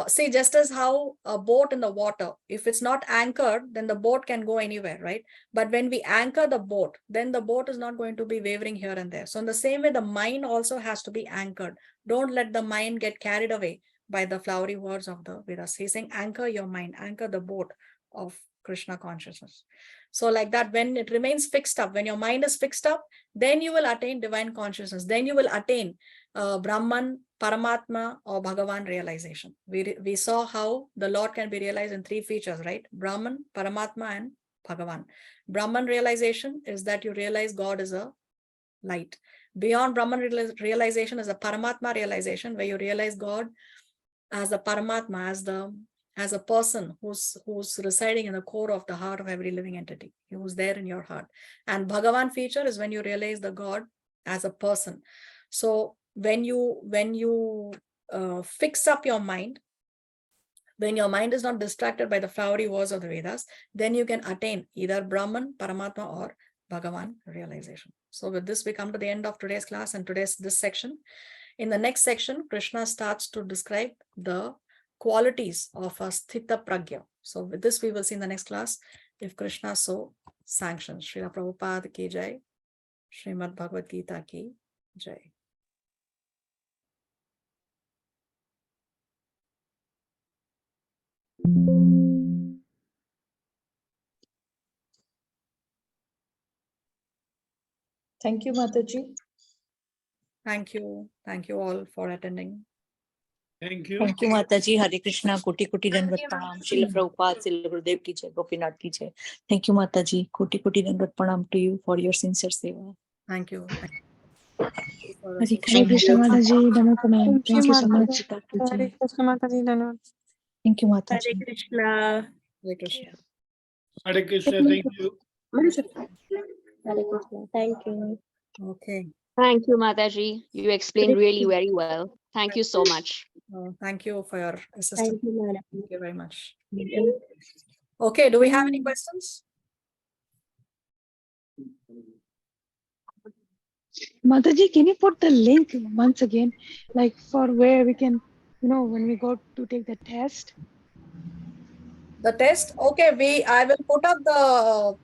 see, just as how a boat in the water, if it's not anchored, then the boat can go anywhere, right? But when we anchor the boat, then the boat is not going to be wavering here and there. So in the same way, the mind also has to be anchored. Don't let the mind get carried away by the flowery words of the Vedas. He's saying, anchor your mind, anchor the boat of Krishna consciousness. So like that, when it remains fixed up, when your mind is fixed up, then you will attain divine consciousness. Then you will attain Brahman, Paramatma, or Bhagavan realization. We saw how the Lord can be realized in 3 features, right? Brahman, Paramatma, and Bhagavan. Brahman realization is that you realize God is a light. Beyond Brahman realization is a Paramatma realization, where you realize God as the Paramatma, as a person who's residing in the core of the heart of every living entity, who's there in your heart. And Bhagavan feature is when you realize the God as a person. So when you fix up your mind, when your mind is not distracted by the flowery words of the Vedas, then you can attain either Brahman, Paramatma, or Bhagavan realization. So with this, we come to the end of today's class and this section. In the next section, Krishna starts to describe the qualities of a Sthita Pragya. So with this, we will see in the next class, if Krishna so sanctions. Srila Prabhupada ki jai, Srimad Bhagavad Gita ki jai. Thank you, Mataji. Thank you. Thank you all for attending. Thank you. Thank you, Mataji. Hare Krishna. Koti koti dandavat pranam. Srila Prabhupada, Srila Gurudev ki jai, Gopinath ki jai. Thank you, Mataji. Koti koti dandavat pranam to you for your sincere seva. Thank you. Hare Krishna Mataji, Dhamma Pranam. Thank you so much. Hare Krishna Mataji, Dhamma. Thank you, Hare Mataji. Krishna. Hare Krishna. Hare Krishna. Thank you. Hare Krishna. Thank you. Okay. Thank you, Mataji. You explained really very well. Thank you so much. Thank you for your assistance. Thank you, madam. Thank you very much. Okay, do we have any questions? Mataji, can you put the link once again, like for where we can, when we go to take the test? The test? Okay, I will put up the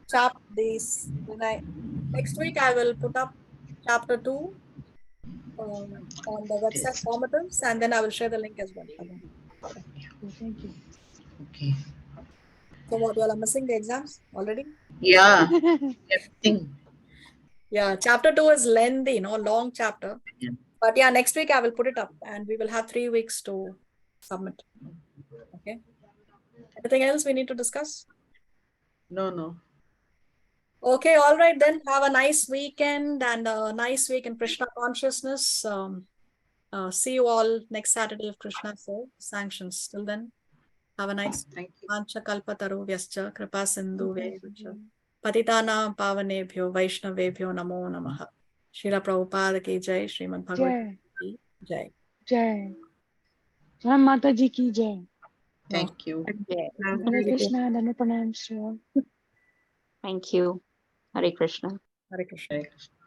next week I will put up chapter 2 on the website formatives, and then I will share the link as well. Again. Thank you. Okay. So what, you all are missing the exams already? Yeah. Everything. Yeah, chapter 2 is lengthy, long chapter. Yeah. But yeah, next week I will put it up and we will have 3 weeks to submit. Okay. Anything else we need to discuss? No. Okay, all right then. Have a nice weekend and a nice week in Krishna consciousness. See you all next Saturday if Krishna so sanctions. Till then, have a nice Thank you. Pancha Kalpataru Vyascha Kripa Sindhu Vevacha Patitanam Pavanebhyo Vaishnavebhyo Namo Namaha. Srila Prabhupada ki jai, Srimad Bhagavad ki jai. Jai. Ram Mataji ki jai. Thank you. Hare Krishna, Dhamma Pranam, Shri. Thank you. Hare Krishna. Hare Krishna. Hare Krishna.